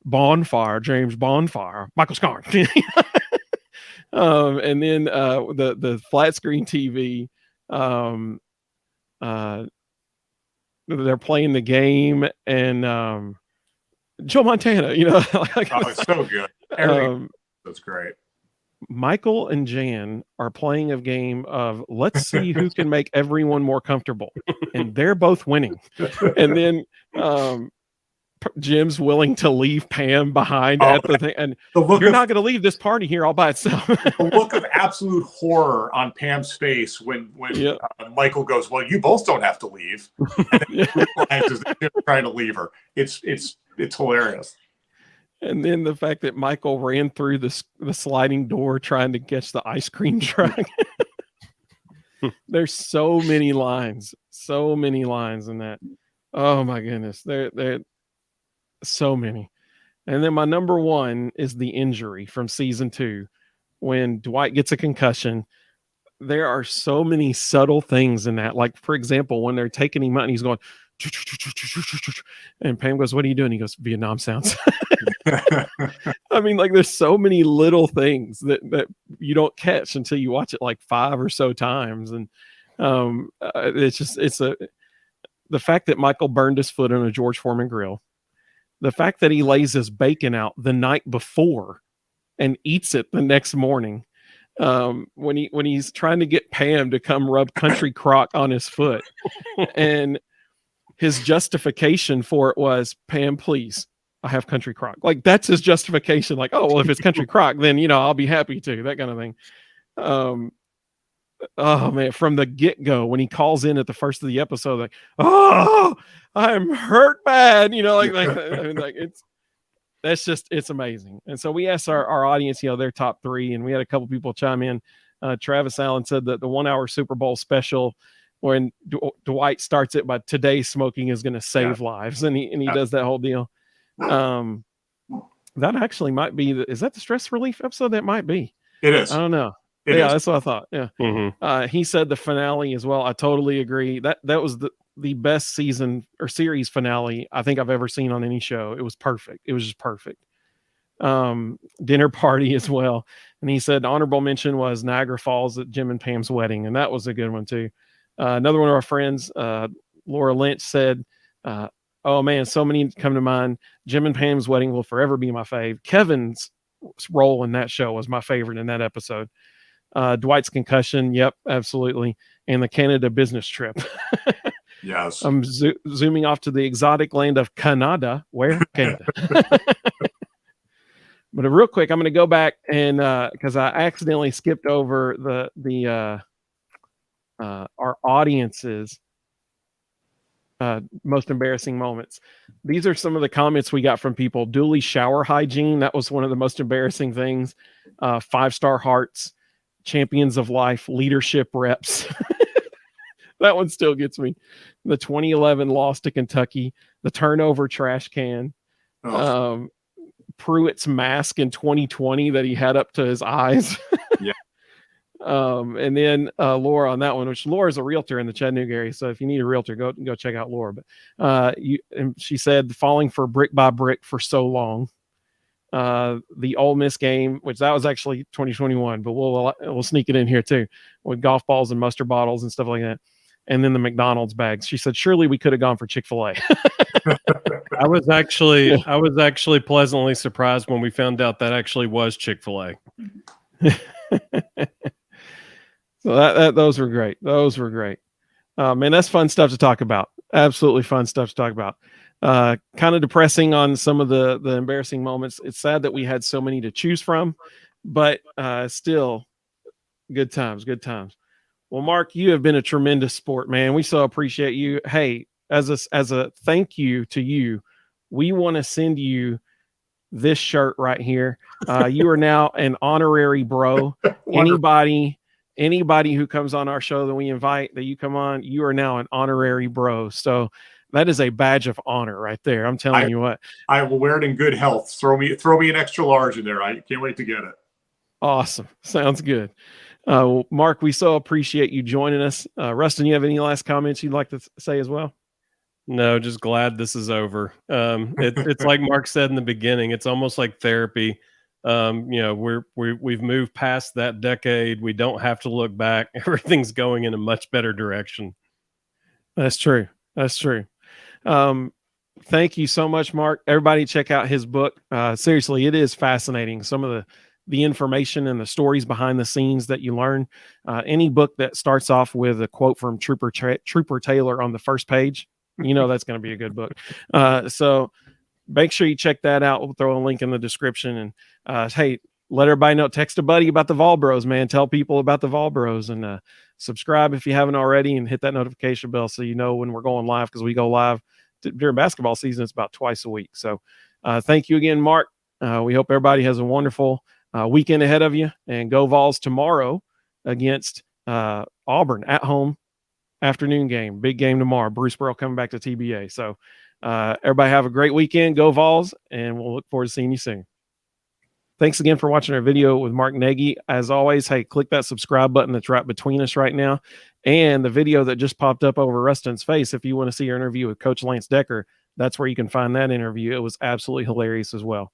[SPEAKER 1] Bonfire, James Bonfire, Michael Scott. And then the flat screen TV. They're playing the game, and Joe Montana, like,
[SPEAKER 2] Oh, it's so good. Everything that's great.
[SPEAKER 1] Michael and Jan are playing a game of let's see who can make everyone more comfortable, and they're both winning. And then Jim's willing to leave Pam behind at the thing, and you're not going to leave this party here all by itself.
[SPEAKER 2] The look of absolute horror on Pam's face when Michael goes, "Well, you both don't have to leave," and then realizes that Jim's trying to leave her. It's hilarious.
[SPEAKER 1] And then the fact that Michael ran through the sliding door trying to catch the ice cream truck. There's so many lines in that. Oh my goodness. They're so many. And then my number one is the injury from season 2 when Dwight gets a concussion. There are so many subtle things in that. Like, for example, when they're taking him out and he's going, and Pam goes, "What are you doing?" He goes, "Vietnam sounds." I mean, like, there's so many little things that you don't catch until you watch it like 5 or so times. And the fact that Michael burned his foot on a George Foreman grill, the fact that he lays his bacon out the night before and eats it the next morning, when he's trying to get Pam to come rub Country Crock on his foot, and his justification for it was, "Pam, please, I have Country Crock." Like, that's his justification. Like, oh, well, if it's Country Crock, then, I'll be happy to, that kind of thing. Oh man, from the get-go, when he calls in at the first of the episode, like, "Oh, I'm hurt bad," it's amazing. And so we asked our audience, their top 3, and we had a couple people chime in. Travis Allen said that the 1 hour Super Bowl special, when Dwight starts it by "Today smoking is going to save lives," and he does that whole deal. That actually might be is that the stress relief episode? That might be.
[SPEAKER 2] It is.
[SPEAKER 1] I don't know.
[SPEAKER 2] It is.
[SPEAKER 1] That's what I thought. Yeah.
[SPEAKER 3] Mm-hmm.
[SPEAKER 1] He said the finale as well. I totally agree. That was the best season or series finale I think I've ever seen on any show. It was perfect. It was just perfect. Dinner party as well. And he said honorable mention was Niagara Falls at Jim and Pam's wedding, and that was a good one too. Another one of our friends, Laura Lynch, said, "Oh man, so many come to mind. Jim and Pam's wedding will forever be my fave. Kevin's role in that show was my favorite in that episode. Dwight's concussion, yep, absolutely, and the Canada business trip."
[SPEAKER 2] Yes.
[SPEAKER 1] I'm zooming off to the exotic land of Canada. Where? Canada. But real quick, I'm going to go back and because I accidentally skipped over our audience's most embarrassing moments. These are some of the comments we got from people. Dooley shower hygiene. That was one of the most embarrassing things. 5-star hearts, champions of life, leadership reps. That one still gets me. The 2011 loss to Kentucky, the turnover trash can, Pruitt's mask in 2020 that he had up to his eyes.
[SPEAKER 2] Yeah.
[SPEAKER 1] And then Laura on that one, which Laura's a realtor in the Chattanooga area. So if you need a realtor, go check out Laura. But and she said falling for brick by brick for so long. The Ole Miss game, which that was actually 2021, but we'll sneak it in here too, with golf balls and mustard bottles and stuff like that. And then the McDonald's bags. She said, surely we could have gone for Chick-fil-A.
[SPEAKER 3] I was actually pleasantly surprised when we found out that actually was Chick-fil-A.
[SPEAKER 1] So those were great. Those were great. Man, that's fun stuff to talk about. Absolutely fun stuff to talk about. Kind of depressing on some of the embarrassing moments. It's sad that we had so many to choose from, but still good times, good times. Well, Mark, you have been a tremendous sport, man. We so appreciate you. Hey, as a thank you to you, we want to send you this shirt right here. You are now an honorary bro. Anybody who comes on our show that we invite, that you come on, you are now an honorary bro. So that is a badge of honor right there. I'm telling you what.
[SPEAKER 2] I will wear it in good health. Throw me an extra large in there. I can't wait to get it. Awesome.
[SPEAKER 1] Sounds good. Mark, we so appreciate you joining us. Rustin, you have any last comments you'd like to say as well?
[SPEAKER 3] No, just glad this is over. It's like Mark said in the beginning, it's almost like therapy. We've moved past that decade. We don't have to look back. Everything's going in a much better direction.
[SPEAKER 1] That's true. That's true. Thank you so much, Mark. Everybody check out his book. Seriously, it is fascinating. Some of the information and the stories behind the scenes that you learn. Any book that starts off with a quote from Trooper Taylor on the first page, that's going to be a good book. So make sure you check that out. We'll throw a link in the description. And hey, let everybody know. Text a buddy about the Vol Bros, man. Tell people about the Vol Bros, and subscribe if you haven't already, and hit that notification bell so you know when we're going live, because we go live during basketball season. It's about twice a week. So thank you again, Mark. We hope everybody has a wonderful weekend ahead of you, and go Vols tomorrow against Auburn at home. Afternoon game, big game tomorrow. Bruce Pearl coming back to TBA. So everybody have a great weekend. Go Vols, and we'll look forward to seeing you soon. Thanks again for watching our video with Mark Nagi. As always, hey, click that subscribe button that's right between us right now, and the video that just popped up over Rustin's face. If you want to see our interview with Coach Lance Decker, that's where you can find that interview. It was absolutely hilarious as well.